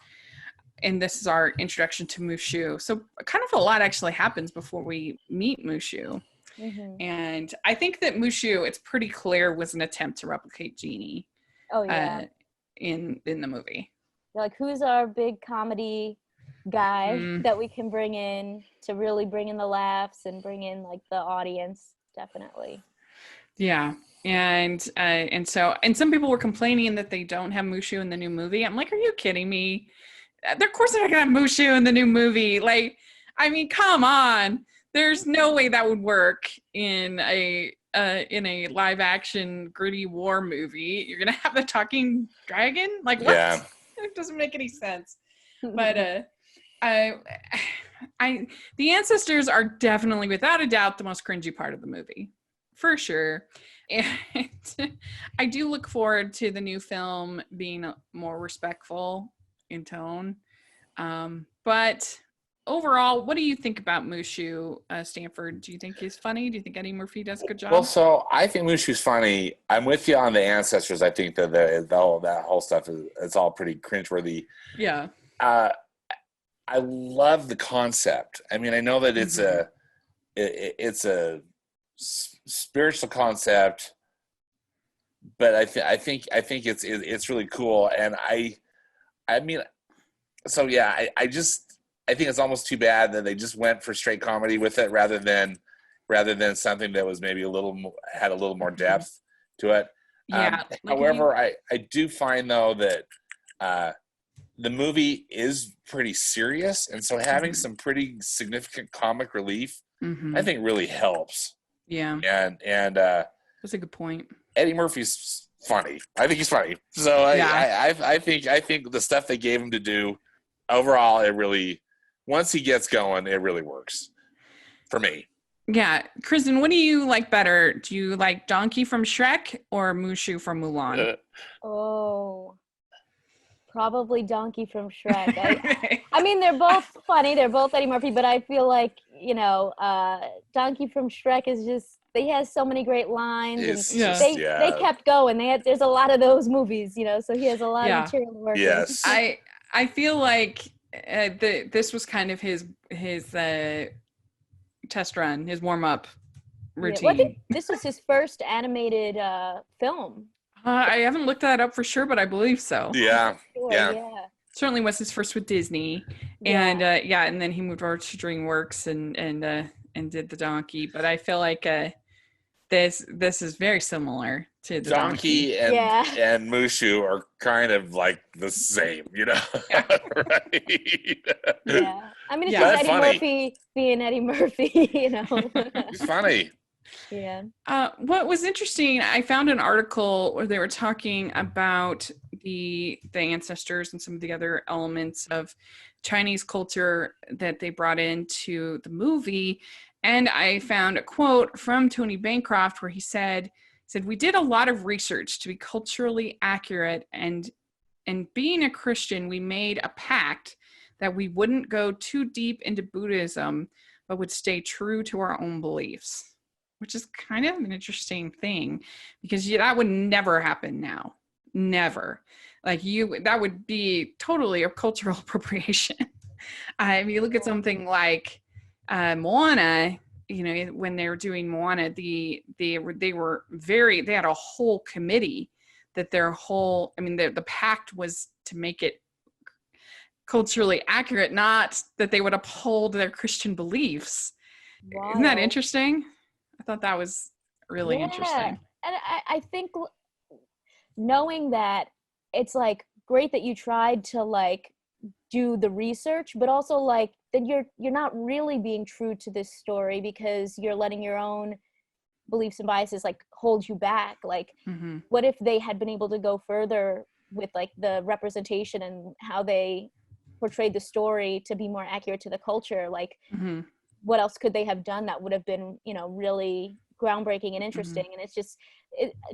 And this is our introduction to Mushu. So kind of a lot actually happens before we meet Mushu. Mm-hmm. And I think that Mushu, it's pretty clear, was an attempt to replicate Genie. Oh, yeah. In the movie. Like, who's our big comedy guy that we can bring in to really bring in the laughs and bring in, like, the audience? Definitely. Yeah. And some people were complaining that they don't have Mushu in the new movie. I'm like, are you kidding me? Of course they're not gonna have Mushu in the new movie. Like, I mean, come on. There's no way that would work in a live action gritty war movie. You're gonna have the talking dragon? Like, what? Yeah. It doesn't make any sense. But the ancestors are definitely, without a doubt, the most cringy part of the movie, for sure. And I do look forward to the new film being more respectful in tone. But overall, what do you think about Mushu, Stanford? Do you think he's funny? Do you think Eddie Murphy does a good job? Well, so I think Mushu's funny. I'm with you on the ancestors. I think that that whole stuff it's all pretty cringeworthy. Yeah. I love the concept. I mean, I know that it's a spiritual concept, but I think it's really cool. And I mean, so yeah, I think it's almost too bad that they just went for straight comedy with it rather than something that was maybe had a little more depth to it. Yeah. However, I do find though that the movie is pretty serious, and so having some pretty significant comic relief, I think, really helps. Yeah. And that's a good point. Eddie Murphy's funny. I think he's funny. So I think the stuff they gave him to do overall, it really, once he gets going, it really works for me. Yeah. Kristen, what do you like better? Do you like Donkey from Shrek or Mushu from Mulan? Probably Donkey from Shrek. I mean, they're both funny. They're both Eddie Murphy, but I feel like, you know, Donkey from Shrek is just, they have so many great lines. They kept going. There's a lot of those movies, you know, so he has a lot of material to work with. I feel like this was kind of his test run, his warm-up routine. Well, I think this was his first animated film. I haven't looked that up for sure, but I believe so. Yeah. Sure, yeah. Certainly was his first with Disney. And and then he moved over to DreamWorks and did the Donkey. But I feel like this is very similar to the Donkey. And Mushu are kind of like the same, you know? Right? Yeah. I mean, it's just Eddie Murphy being Eddie Murphy, you know? He's funny. Yeah. What was interesting, I found an article where they were talking about the ancestors and some of the other elements of Chinese culture that they brought into the movie. And I found a quote from Tony Bancroft where he said, we did a lot of research to be culturally accurate, and being a Christian, we made a pact that we wouldn't go too deep into Buddhism, but would stay true to our own beliefs, which is kind of an interesting thing, because that would never happen now. Never. Like that would be totally a cultural appropriation. If you look at something like Moana, when they were doing Moana, they had a whole committee that the pact was to make it culturally accurate, not that they would uphold their Christian beliefs. Wild. Isn't that interesting? I thought that was really interesting. And I think knowing that, it's like great that you tried to like do the research, but also like then you're not really being true to this story, because you're letting your own beliefs and biases like hold you back. Like what if they had been able to go further with like the representation and how they portrayed the story to be more accurate to the culture? Like what else could they have done that would have been, really groundbreaking and interesting? And it's just,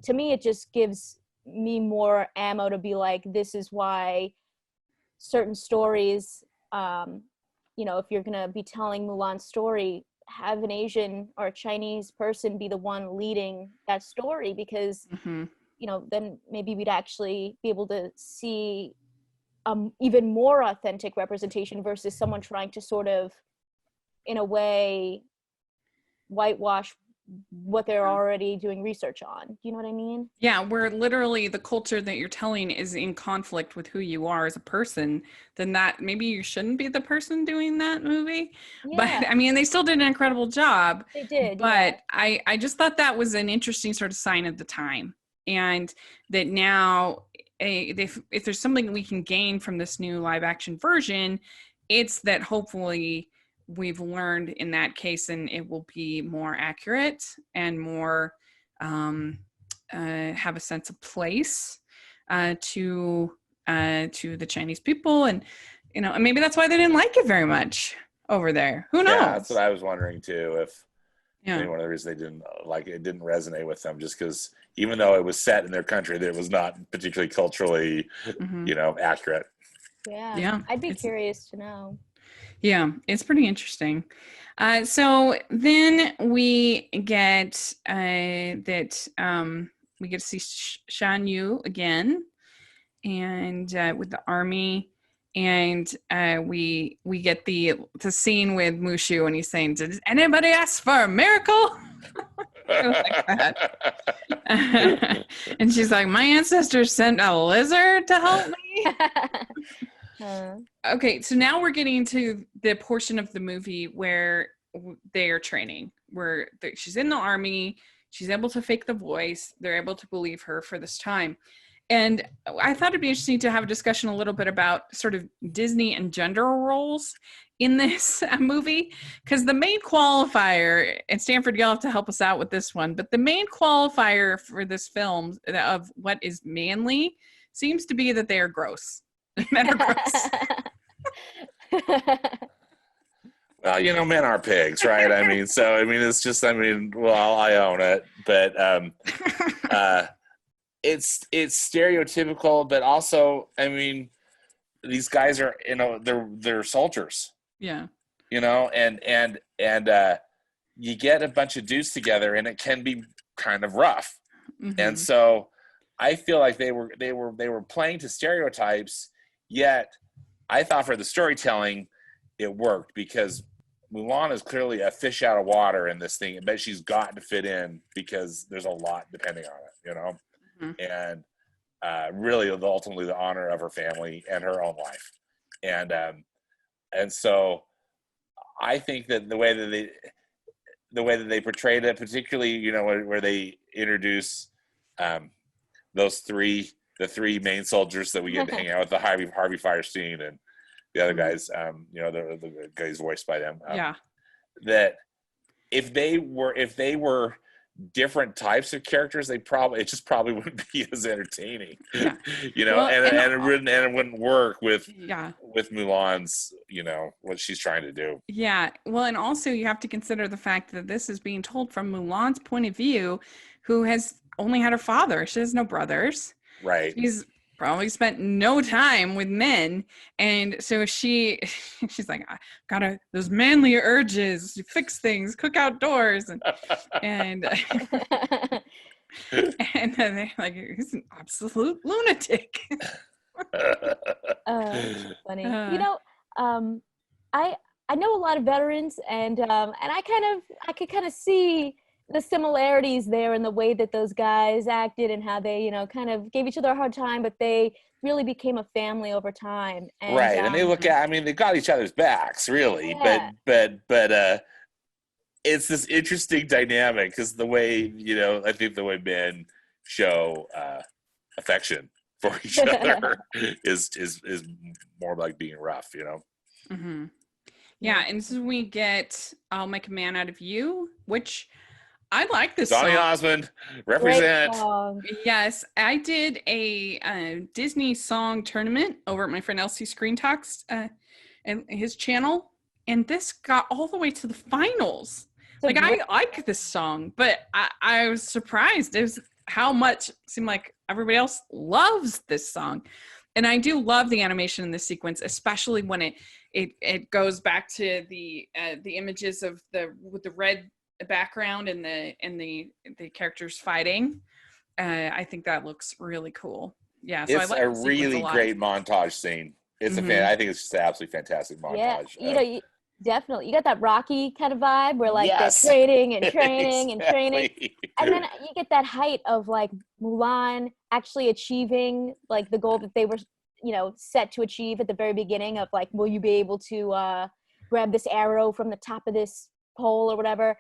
to me, it just gives me more ammo to be like, this is why certain stories, if you're going to be telling Mulan's story, have an Asian or a Chinese person be the one leading that story, because, then maybe we'd actually be able to see even more authentic representation versus someone trying to sort of, in a way, whitewash what they're already doing research on. Do you know what I mean? Yeah, where literally the culture that you're telling is in conflict with who you are as a person, then that maybe you shouldn't be the person doing that movie. Yeah. But I mean, they still did an incredible job. They did. But yeah. I just thought that was an interesting sort of sign of the time. And that now, if there's something we can gain from this new live action version, it's that hopefully we've learned in that case, and it will be more accurate and more have a sense of place to the Chinese people, and and maybe that's why they didn't like it very much over there. Who knows? Yeah, that's what I was wondering too. If maybe one of the reasons they didn't like it didn't resonate with them, just because even though it was set in their country, it was not particularly culturally, accurate. Yeah. I'd be curious to know. Yeah, it's pretty interesting. So then we get we get to see Shangyu again, and with the army, and we get the scene with Mushu, and he's saying, "Did anybody ask for a miracle?" Like that. And she's like, "My ancestors sent a lizard to help me." Okay, so now we're getting to the portion of the movie where they are training, where she's in the army, she's able to fake the voice, they're able to believe her for this time. And I thought it'd be interesting to have a discussion a little bit about sort of Disney and gender roles in this movie, because the main qualifier, and Stanford, you'll have to help us out with this one, but the main qualifier for this film of what is manly seems to be that they are gross. Men are gross. Well, men are pigs, right? It's just, well, I own it, but it's stereotypical, but also, these guys are, they're soldiers. Yeah. And you get a bunch of dudes together, and it can be kind of rough. And so I feel like they were playing to stereotypes. Yet, I thought for the storytelling, it worked, because Mulan is clearly a fish out of water in this thing, but she's got to fit in because there's a lot depending on it, and really ultimately the honor of her family and her own life, and so I think that the way that they portrayed it, particularly where they introduce the three main soldiers that we get to hang out with, the Harvey Firestein and the other guys, the guys voiced by them. That if they were different types of characters, it just probably wouldn't be as entertaining. Yeah. Well, and it wouldn't work with Mulan's, what she's trying to do. Yeah. Well, and also you have to consider the fact that this is being told from Mulan's point of view, who has only had her father. She has no brothers. Right. She's probably spent no time with men, and so she's like, I gotta those manly urges, fix things, cook outdoors, and and then they're like, he's an absolute lunatic. Funny. I know a lot of veterans, and I could kind of see the similarities there in the way that those guys acted and how they, kind of gave each other a hard time, but they really became a family over time. And, right. And they got each other's backs, really. Yeah. But it's this interesting dynamic because the way, I think the way men show affection for each other is more like being rough, Mm-hmm. Yeah. And so we get I'll Make a Man Out of You, which I like this Donny song. Osmond, represent. Yes, I did a Disney song tournament over at my friend LC Screen Talks and his channel, and this got all the way to the finals. I like this song, but I was surprised. It was how much it seemed like everybody else loves this song. And I do love the animation in this sequence, especially when it goes back to the images of with the red background and the characters fighting. I think that looks really cool. Yeah, so it's a really great montage scene. It's I think it's just an absolutely fantastic montage. Yeah, definitely. You got that Rocky kind of vibe where they're training and training and training. And then you get that height of Mulan actually achieving the goal that they were, set to achieve at the very beginning of will you be able to grab this arrow from the top of this pole or whatever.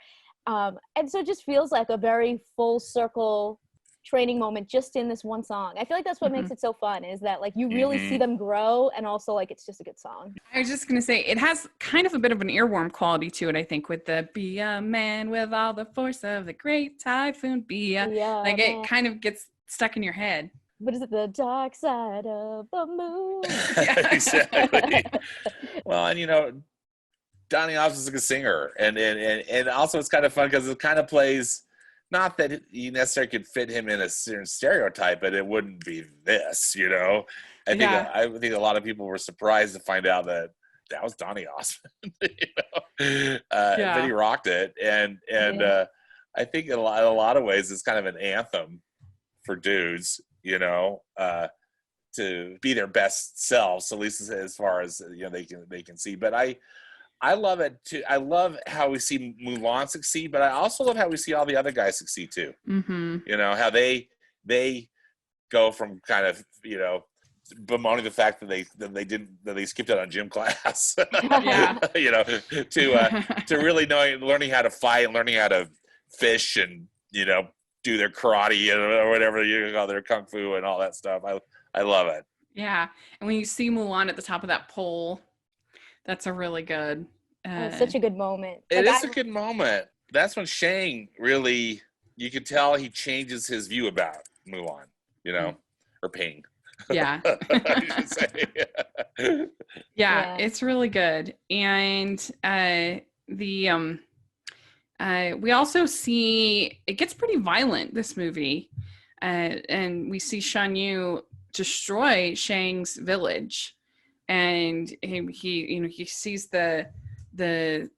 And so it just feels like a very full circle training moment just in this one song. I feel like that's what makes it so fun, is that you really see them grow, and also it's just a good song. I was just gonna say it has kind of a bit of an earworm quality to it, I think, with the "Be a man with all the force of the great typhoon, it kind of gets stuck in your head. What is it? The dark side of the moon. Exactly. Well, and Donny Osmond's a good singer, and also it's kind of fun because it kind of plays, not that you necessarily could fit him in a certain stereotype, but it wouldn't be this, I think a lot of people were surprised to find out that was Donny Osmond, but he rocked it, and I think in a lot of ways it's kind of an anthem for dudes, to be their best selves, at least as far as they can see. But I love it too. I love how we see Mulan succeed, but I also love how we see all the other guys succeed too. Mm-hmm. How they go from kind of bemoaning the fact that they skipped out on gym class, to really learning how to fight and learning how to fish and do their karate or whatever you call their kung fu and all that stuff. I love it. Yeah, and when you see Mulan at the top of that pole, that's a really good. It's such a good moment. It is a good moment. That's when Shang really, you could tell he changes his view about Mulan, or Ping. Yeah. I should say. Yeah, it's really good. And we also see it gets pretty violent, this movie, and we see Shangyu destroy Shang's village, and he sees the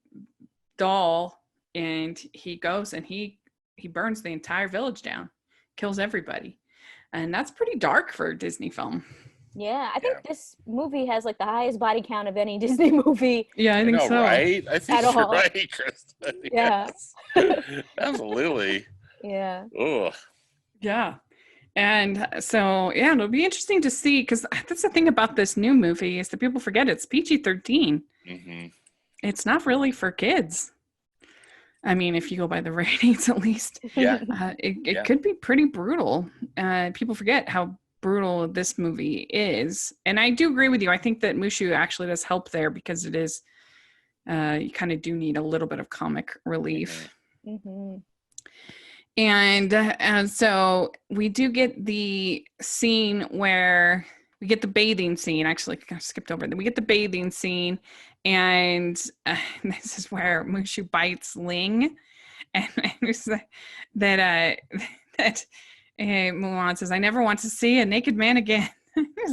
doll, and he goes and he burns the entire village down, kills everybody, and that's pretty dark for a Disney film. Yeah, I think this movie has the highest body count of any Disney movie. Yeah, I think so. Right? I think you're right, Kristen. Yeah. Yes. Absolutely. Yeah. Ugh. Yeah. And so, it'll be interesting to see, because that's the thing about this new movie, is that people forget it's PG-13. Mm-hmm. It's not really for kids. I mean, if you go by the ratings, at least. Yeah. It could be pretty brutal. People forget how brutal this movie is, and I do agree with you. I think that Mushu actually does help there, because it is You kind of do need a little bit of comic relief. Mm-hmm. And so we do get the scene where we get the bathing scene. Actually, I skipped over. We get the bathing scene, and this is where Mushu bites Ling, and it's that Mulan says, "I never want to see a naked man again.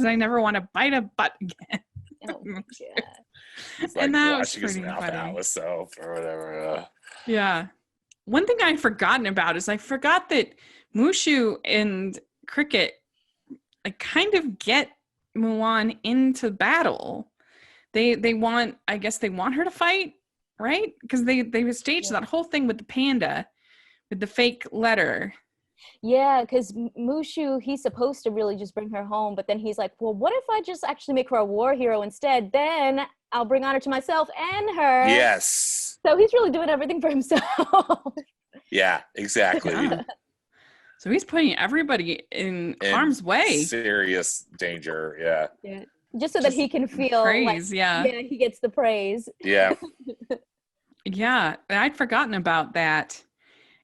I never want to bite a butt again." Oh my God. It's And like that was washing his pretty mouth funny. out with soap or whatever. Yeah. One thing I'd forgotten about is I forgot that Mushu and Cricket kind of get Mulan into battle. They want, I guess they want her to fight, right? Because they staged that whole thing with the panda, with the fake letter. Yeah, because Mushu, he's supposed to really just bring her home, but then he's like, well, what if I just actually make her a war hero instead? Then I'll bring honor to myself and her. Yes. So he's really doing everything for himself. Yeah, exactly. Yeah. So he's putting everybody in harm's way. Serious danger, yeah. Yeah. Just so that he can feel praise, yeah, he gets the praise. Yeah. Yeah, I'd forgotten about that.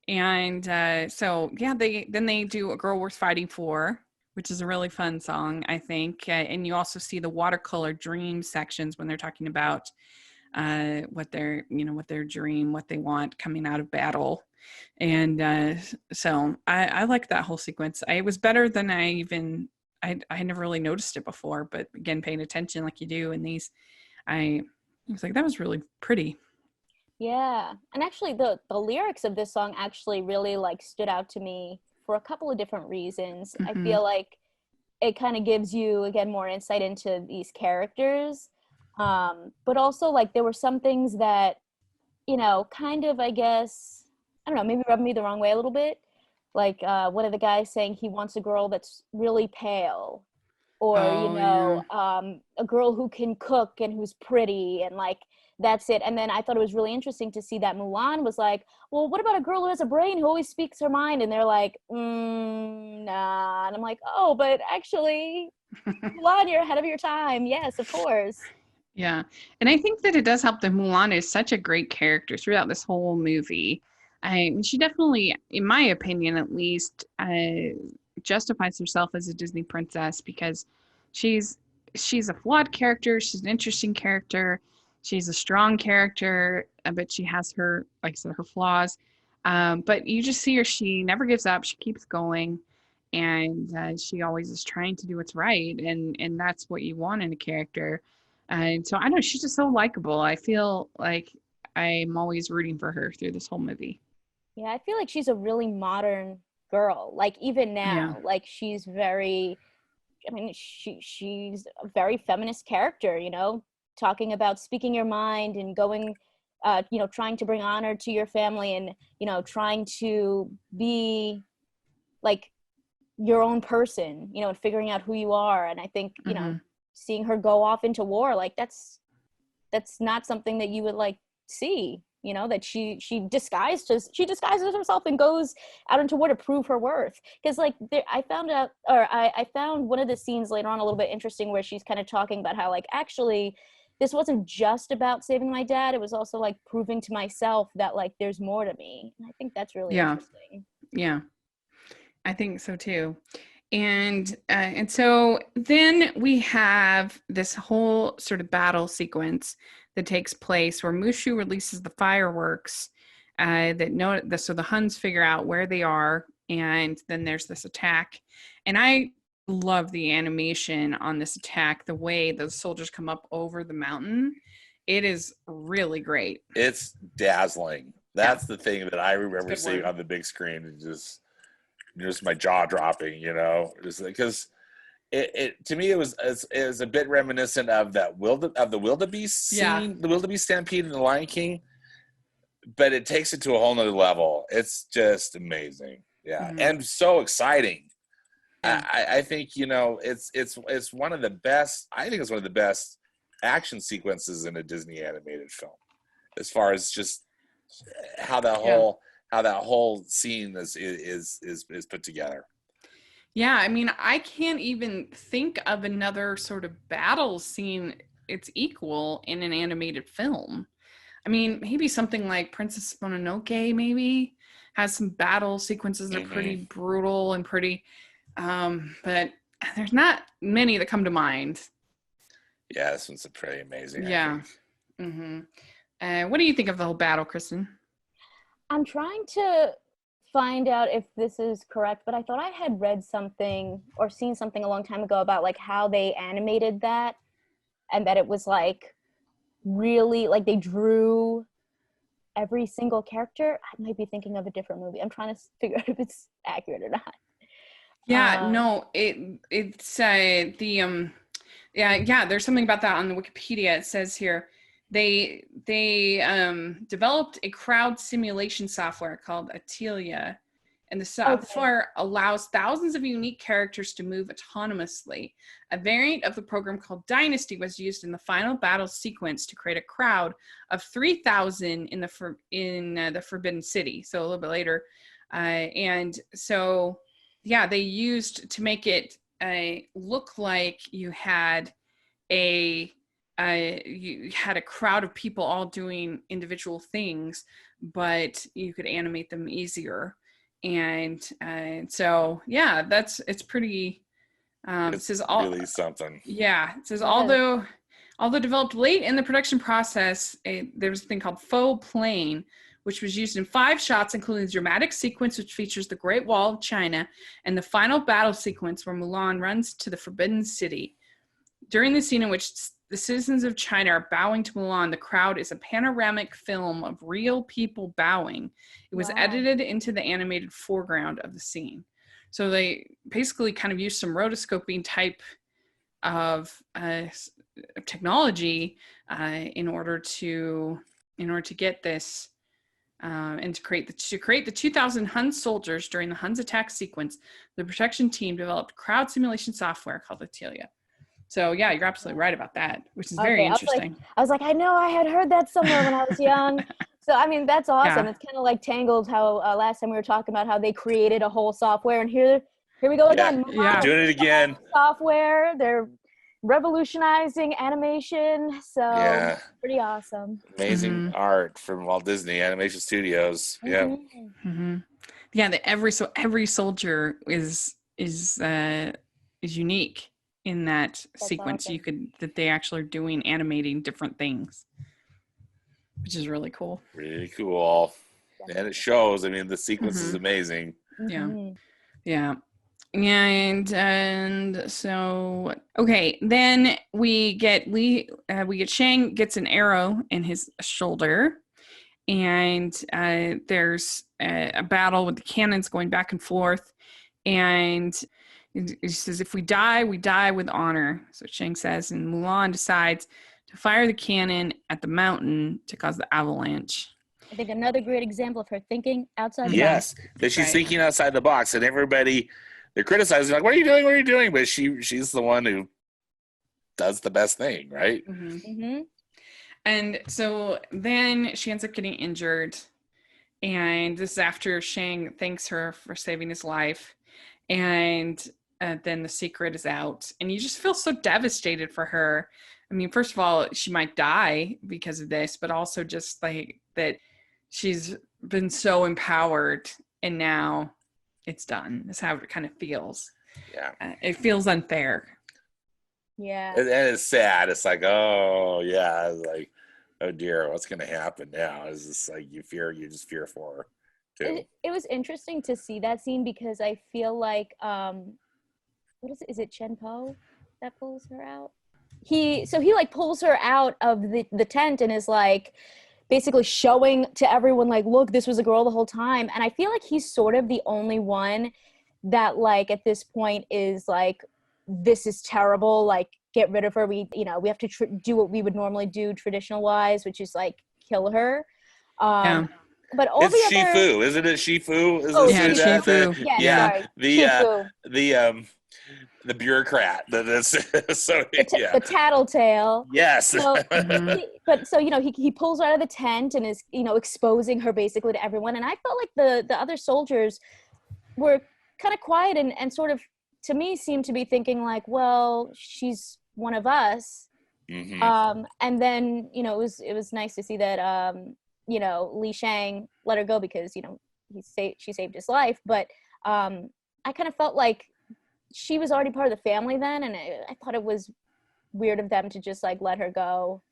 And so, yeah, they do A Girl Worth Fighting For, which is a really fun song, I think. And you also see the watercolor dream sections when they're talking about what their dream, what they want coming out of battle. And so I like that whole sequence. It was better than I never really noticed it before, but again, paying attention like you do in these, I was like, that was really pretty. Yeah. And actually the lyrics of this song actually really stood out to me for a couple of different reasons. Mm-hmm. I feel like it kind of gives you, again, more insight into these characters. But also there were some things that, kind of, I guess, I don't know, maybe rubbed me the wrong way a little bit. One of the guys saying he wants a girl that's really pale, or, a girl who can cook and who's pretty, and that's it. And then I thought it was really interesting to see that Mulan was like, well, what about a girl who has a brain, who always speaks her mind? And they're like, nah. And I'm like, oh, but actually, Mulan, you're ahead of your time. Yes, of course. Yeah. And I think that it does help that Mulan is such a great character throughout this whole movie. She definitely, in my opinion at least, justifies herself as a Disney princess, because she's a flawed character. She's an interesting character. She's a strong character, but she has her, like I said, her flaws. But you just see her, she never gives up. She keeps going. And she always is trying to do what's right. And that's what you want in a character. And so I know she's just so likable. I feel like I'm always rooting for her through this whole movie. Yeah, I feel like she's a really modern girl. Even now, she's very, she's a very feminist character, talking about speaking your mind and going, trying to bring honor to your family, and, trying to be your own person, and figuring out who you are. And I think, seeing her go off into war, that's not something that you would see, that she disguises herself and goes out into war to prove her worth. Because I found one of the scenes later on a little bit interesting, where she's kind of talking about how actually this wasn't just about saving my dad, it was also proving to myself that there's more to me. And I think that's really interesting. Yeah, I think so too. And so then we have this whole sort of battle sequence that takes place where Mushu releases the fireworks so the Huns figure out where they are, and then there's this attack. And I love the animation on this attack, the way the soldiers come up over the mountain. It is really great. It's dazzling. That's the thing that I remember seeing on the big screen, and just my jaw dropping, just because it to me it was a bit reminiscent of the wildebeest scene, the wildebeest stampede in The Lion King, but it takes it to a whole nother level. It's just amazing, and so exciting. I think it's one of the best. I think it's one of the best action sequences in a Disney animated film, as far as just how that whole scene is put together. Yeah, I mean, I can't even think of another sort of battle scene its equal in an animated film. I mean, maybe something like Princess Mononoke maybe has some battle sequences that are pretty brutal and pretty, but there's not many that come to mind. Yeah, this one's pretty amazing. Yeah. What do you think of the whole battle, Kristen? I'm trying to find out if this is correct, but I thought I had read something or seen something a long time ago about like how they animated that, and that it was like really like they drew every single character. I might be thinking of a different movie. I'm trying to figure out if it's accurate or not. Yeah, no, it's there's something about that on the Wikipedia. It says here they developed a crowd simulation software called Atelier, and the software allows thousands of unique characters to move autonomously. A variant of the program called Dynasty was used in the final battle sequence to create a crowd of 3,000 in the Forbidden City. So a little bit later, and so they used to make it look like you had a crowd of people all doing individual things, but you could animate them easier. And so it's pretty. It says really something. Yeah, it says although developed late in the production process, there was a thing called faux plane, which was used in 5 shots, including the dramatic sequence, which features the Great Wall of China, and the final battle sequence where Mulan runs to the Forbidden City. During the scene in which the citizens of China are bowing to Mulan, the crowd is a panoramic film of real people bowing. It was edited into the animated foreground of the scene. So they basically kind of used some rotoscoping type of technology in order to get this and to create the 2,000 Hun soldiers during the Hun's attack sequence. The production team developed crowd simulation software called Atelier. So yeah, you're absolutely right about that, which is very interesting. I was like, I know I had heard that somewhere when I was young. So I mean, that's awesome. Yeah. It's kind of like Tangled, how last time we were talking about how they created a whole software, and here we go again. Yeah, doing it again. Software, they're revolutionizing animation. So pretty awesome. Amazing art from Walt Disney Animation Studios. Yeah. Yeah, every soldier is unique in that sequence. Awesome. That they actually are doing animating different things, which is really cool. Really cool. And it shows. I mean, the sequence is amazing. Yeah. And so then we get Shang gets an arrow in his shoulder, and there's a battle with the cannons going back and forth, and he says, if we die, we die with honor. So Shang says, and Mulan decides to fire the cannon at the mountain to cause the avalanche. I think another great example of her thinking outside the box. Yes, that she's thinking outside the box, and everybody, they're criticizing, like, what are you doing? What are you doing? But she's the one who does the best thing, right? And so then she ends up getting injured, and this is after Shang thanks her for saving his life, and then the secret is out, and you just feel so devastated for her. I mean, first of all, she might die because of this, but also just like that she's been so empowered, and now it's done. That's how it kind of feels. Yeah. It feels unfair. Yeah. And it's sad. It's like, oh yeah, it's like, oh dear, what's gonna happen now? It's just like you just fear for her too. It was interesting to see that scene because I feel like what is it? Is it Chen Po that pulls her out? He like pulls her out of the tent and is like basically showing to everyone like, look, this was a girl the whole time. And I feel like he's sort of the only one that like at this point is like, this is terrible, like get rid of her. We have to do what we would normally do traditional wise, which is like kill her. But all it's the other Shifu, isn't it? Shifu? Shifu. The bureaucrat. The tattletale. Yes. So, he pulls her out of the tent and is exposing her basically to everyone. And I felt like the other soldiers were kind of quiet and sort of to me seemed to be thinking like, well, she's one of us, And then, you know, it was nice to see that, you know, Li Shang let her go because, you know, she saved his life. But I kind of felt like she was already part of the family then, and I thought it was weird of them to just like let her go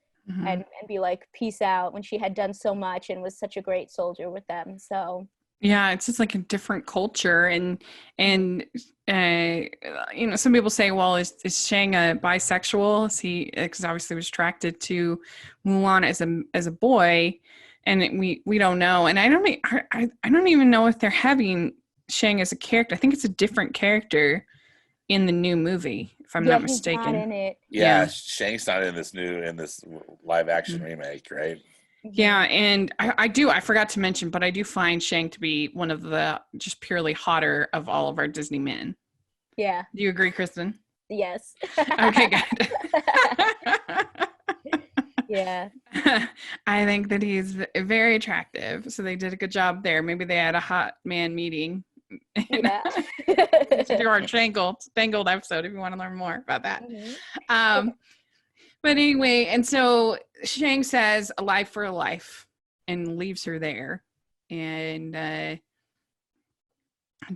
and be like peace out when she had done so much and was such a great soldier with them. So yeah, it's just like a different culture, and you know, some people say, well, is Shang a bisexual? Is he, because obviously was attracted to Mulan as a boy, and we don't know, and I don't even know if they're having Shang as a character. I think it's a different character in the new movie, if I'm not he's mistaken. not in it. Yeah, Shang's not in this live action remake, right? Yeah, and I forgot to mention, but I do find Shang to be one of the just purely hotter of all of our Disney men. Yeah. Do you agree, Kristen? Yes. Okay, good. Yeah. I think that he's very attractive, so they did a good job there. Maybe they had a hot man meeting. Yeah. We should do our Tangled episode if you want to learn more about that. But anyway, and so Shang says a life for a life and leaves her there. And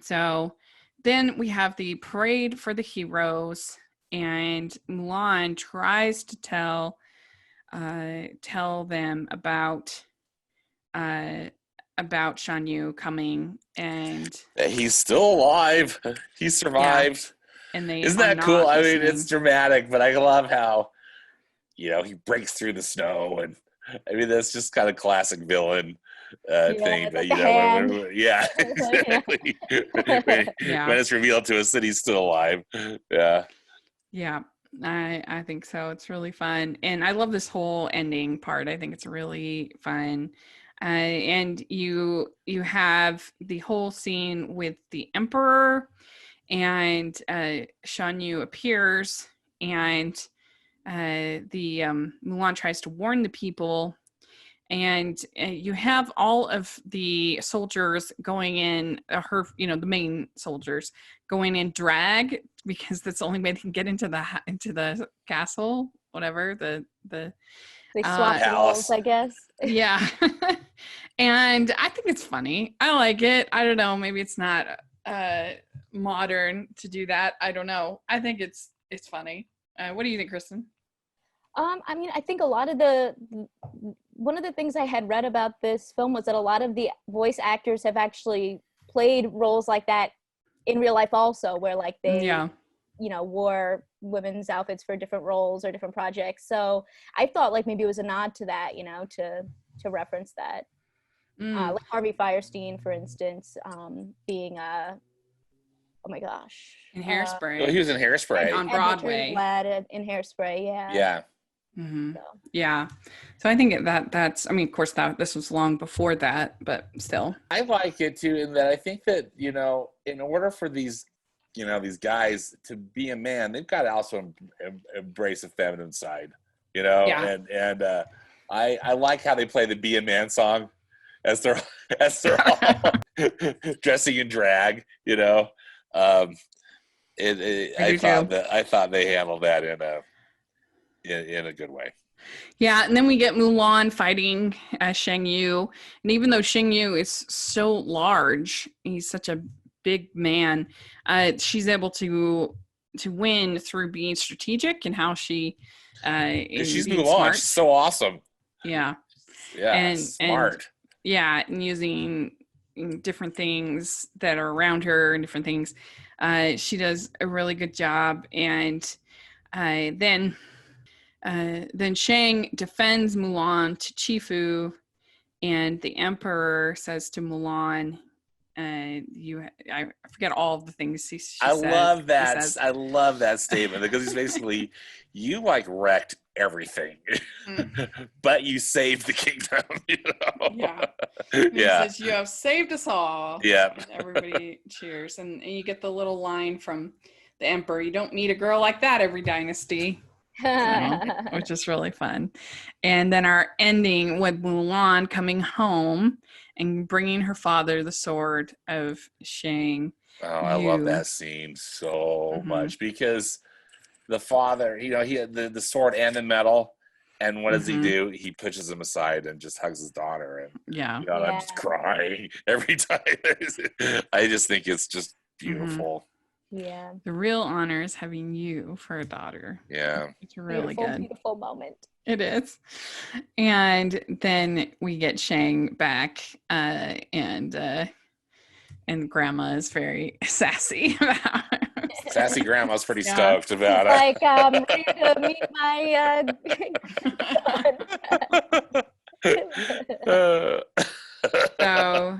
so then we have the parade for the heroes, and Mulan tries to tell them about Shangyu coming, and he's still alive. He survived. Yeah. And they isn't that cool? I mean, it's dramatic, but I love how, you know, he breaks through the snow, and I mean that's just kind of classic villain thing. But you know, exactly. When it's revealed to us that he's still alive. Yeah, I think so. It's really fun, and I love this whole ending part. I think it's really fun. And you have the whole scene with the emperor, and Shangyu appears, and the Mulan tries to warn the people, and you have all of the soldiers going in the main soldiers going in drag, because that's the only way they can get into the castle, whatever they swap roles, I guess. Yeah. And I think it's funny. I like it. I don't know, maybe it's not modern to do that. I don't know. I think it's funny. What do you think, Kristen? I mean, I think one of the things I had read about this film was that a lot of the voice actors have actually played roles like that in real life also, where like they, you know, wore women's outfits for different roles or different projects. So I thought like maybe it was a nod to that, you know, to reference that. Like Harvey Fierstein, for instance, being oh my gosh, in Hairspray. Well, he was in Hairspray on Broadway. In Hairspray, yeah. Mm-hmm. Yeah, so I think that's. I mean, of course, this was long before that, but still, I like it too. In that, I think that, you know, in order for these, you know, these guys to be a man, they've got to also embrace a feminine side. You know, and I like how they play the "Be a Man" song as they're all dressing in drag. You know, I thought they handled that in a good way. Yeah, and then we get Mulan fighting Shangyu, and even though Shangyu is so large, he's such a big man, she's able to win through being strategic and how she she's being Mulan. Smart. She's so awesome. Yeah, and smart. And using different things that are around her and different things. She does a really good job, and then Shang defends Mulan to Chifu, and the Emperor says to Mulan, I forget all of the things she says. Love that. I love that statement, because he's basically, you like wrecked everything, but you saved the kingdom. You know? Yeah. He says, you have saved us all. Yeah. And everybody cheers, and you get the little line from the Emperor: "You don't meet a girl like that every dynasty." So, which is really fun. And then our ending with Mulan coming home and bringing her father the sword of Shang. Oh, I love that scene so much, because the father, he had the sword and the medal. And what does he Mm-hmm. do? He pushes him aside and just hugs his daughter. And Yeah. I'm just crying every time. I just think it's just beautiful. Yeah. The real honor is having you for a daughter. Yeah. It's really Beautiful, good. beautiful moment. It is. And then we get Shang back, and Grandma is very sassy about it. Sassy Grandma's pretty Yeah. stoked about it. Like, ready to meet my son. So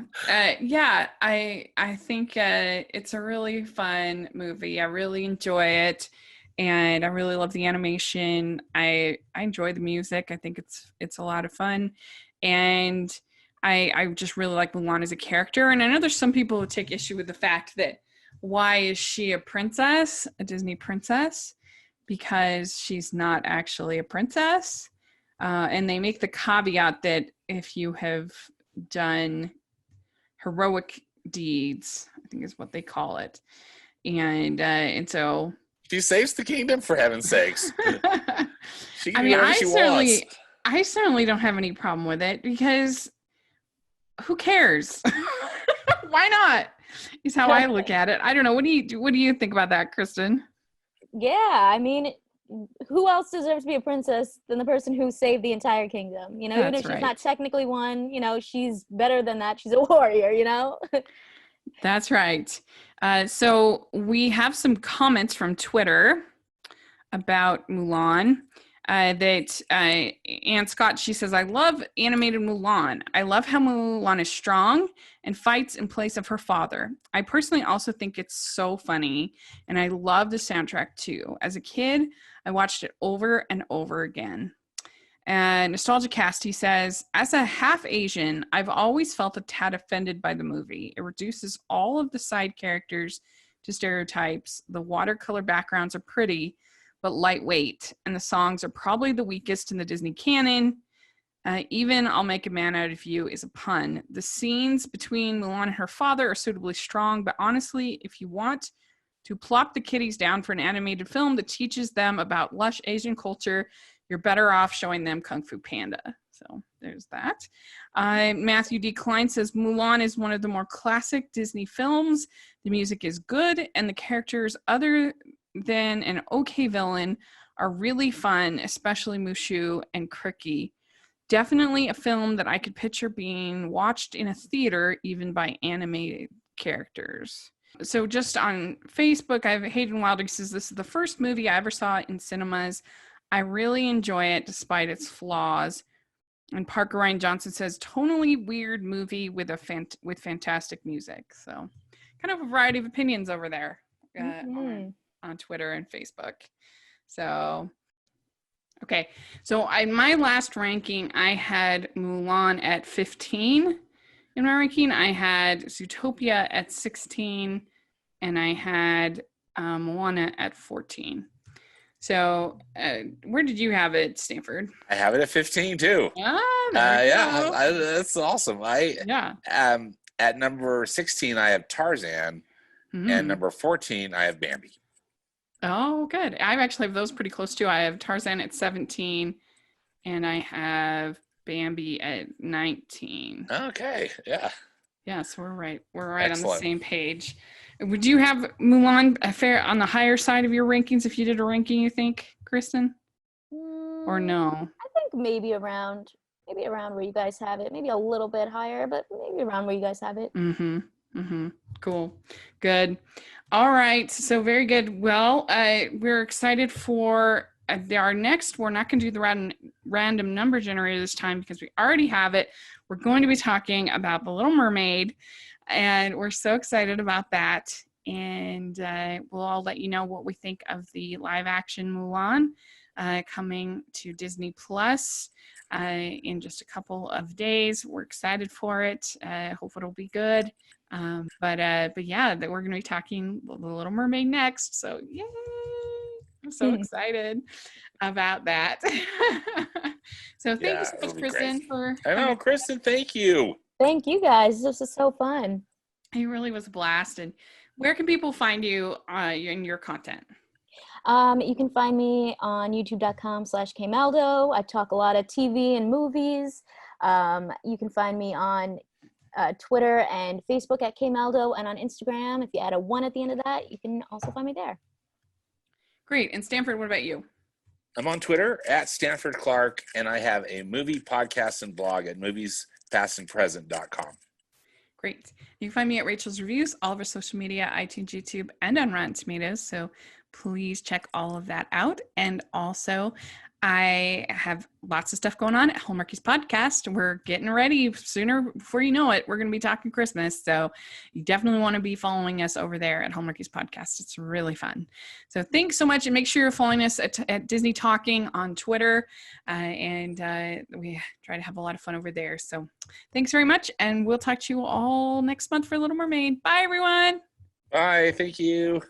yeah, I think it's a really fun movie. I really enjoy it, and I really love the animation. I enjoy the music. I think it's a lot of fun, and I just really like Mulan as a character. And I know there's some people who take issue with the fact that why is she a princess, a Disney princess, because she's not actually a princess. And they make the caveat that if you have done heroic deeds, I think is what they call it, and so she saves the kingdom, for heaven's sakes. She can do whatever she wants. I certainly don't have any problem with it, because who cares? Why not? Is how I look at it. I don't know. What do you think about that, Kristen? Yeah, I mean, who else deserves to be a princess than the person who saved the entire kingdom? You know, even if she's not technically one, you know, she's better than that. She's a warrior, you know? That's right. So we have some comments from Twitter about Mulan. That Anne Scott, she says, I love animated Mulan. I love how Mulan is strong and fights in place of her father. I personally also think it's so funny, and I love the soundtrack too. As a kid, I watched it over and over again. And Nostalgia Cast, he says, as a half Asian, I've always felt a tad offended by the movie. It reduces all of the side characters to stereotypes. The watercolor backgrounds are pretty, but lightweight, and the songs are probably the weakest in the Disney canon. Even I'll Make a Man Out of You is a pun. The scenes between Mulan and her father are suitably strong, but honestly, if you want to plop the kiddies down for an animated film that teaches them about lush Asian culture, you're better off showing them Kung Fu Panda. So there's that. Matthew D. Klein says, Mulan is one of the more classic Disney films. The music is good, and the characters, other than an okay villain, are really fun, especially Mushu and Cricky. Definitely a film that I could picture being watched in a theater, even by animated characters. So just on Facebook, I have Hayden Wilder says, this is the first movie I ever saw in cinemas. I really enjoy it despite its flaws. And Parker Ryan Johnson says, tonally weird movie with with fantastic music. So kind of a variety of opinions over there on Twitter and Facebook. So, okay. So my last ranking, I had Mulan at 15. In my ranking, I had Zootopia at 16, and I had Moana at 14. So, where did you have it, Stanford? I have it at 15 too. That's awesome. At number 16, I have Tarzan, and number 14, I have Bambi. Oh, good. I actually have those pretty close too. I have Tarzan at 17, and I have Bambi at 19. Okay, yeah. Yeah, so we're right. We're right. Excellent. On the same page. Would you have Mulan a fair on the higher side of your rankings if you did a ranking, you think, Kristen? Or no? I think maybe around where you guys have it. Maybe a little bit higher, but maybe around where you guys have it. Cool. Good. All right. So very good. Well, we're excited for our next. We're not going to do the random number generator this time because we already have it. We're going to be talking about The Little Mermaid, and we're so excited about that. And we'll all let you know what we think of the live action Mulan coming to Disney Plus in just a couple of days. We're excited for it. Hope it'll be good. But yeah, that we're going to be talking The Little Mermaid next. So yay! I'm so excited about that. So thank you so much, Kristen, Kristen, thank you. Thank you guys. This was so fun. It really was a blast. And where can people find you in your content? You can find me on youtube.com/kmaldo. I talk a lot of TV and movies. You can find me on Twitter and Facebook at kmaldo, and on Instagram, if you add a 1 at the end of that, you can also find me there. Great. And Stanford, what about you? I'm on Twitter at Stanford Clark, and I have a movie podcast and blog at moviespastandpresent.com. Great. You can find me at Rachel's Reviews, all of our social media, iTunes, YouTube, and on Rotten Tomatoes. So please check all of that out. And also, I have lots of stuff going on at Hallmarkies Podcast. We're getting ready sooner before you know it. We're going to be talking Christmas. So you definitely want to be following us over there at Hallmarkies Podcast. It's really fun. So thanks so much. And make sure you're following us at Disney Talking on Twitter. And we try to have a lot of fun over there. So thanks very much. And we'll talk to you all next month for Little Mermaid. Bye, everyone. Bye. Thank you.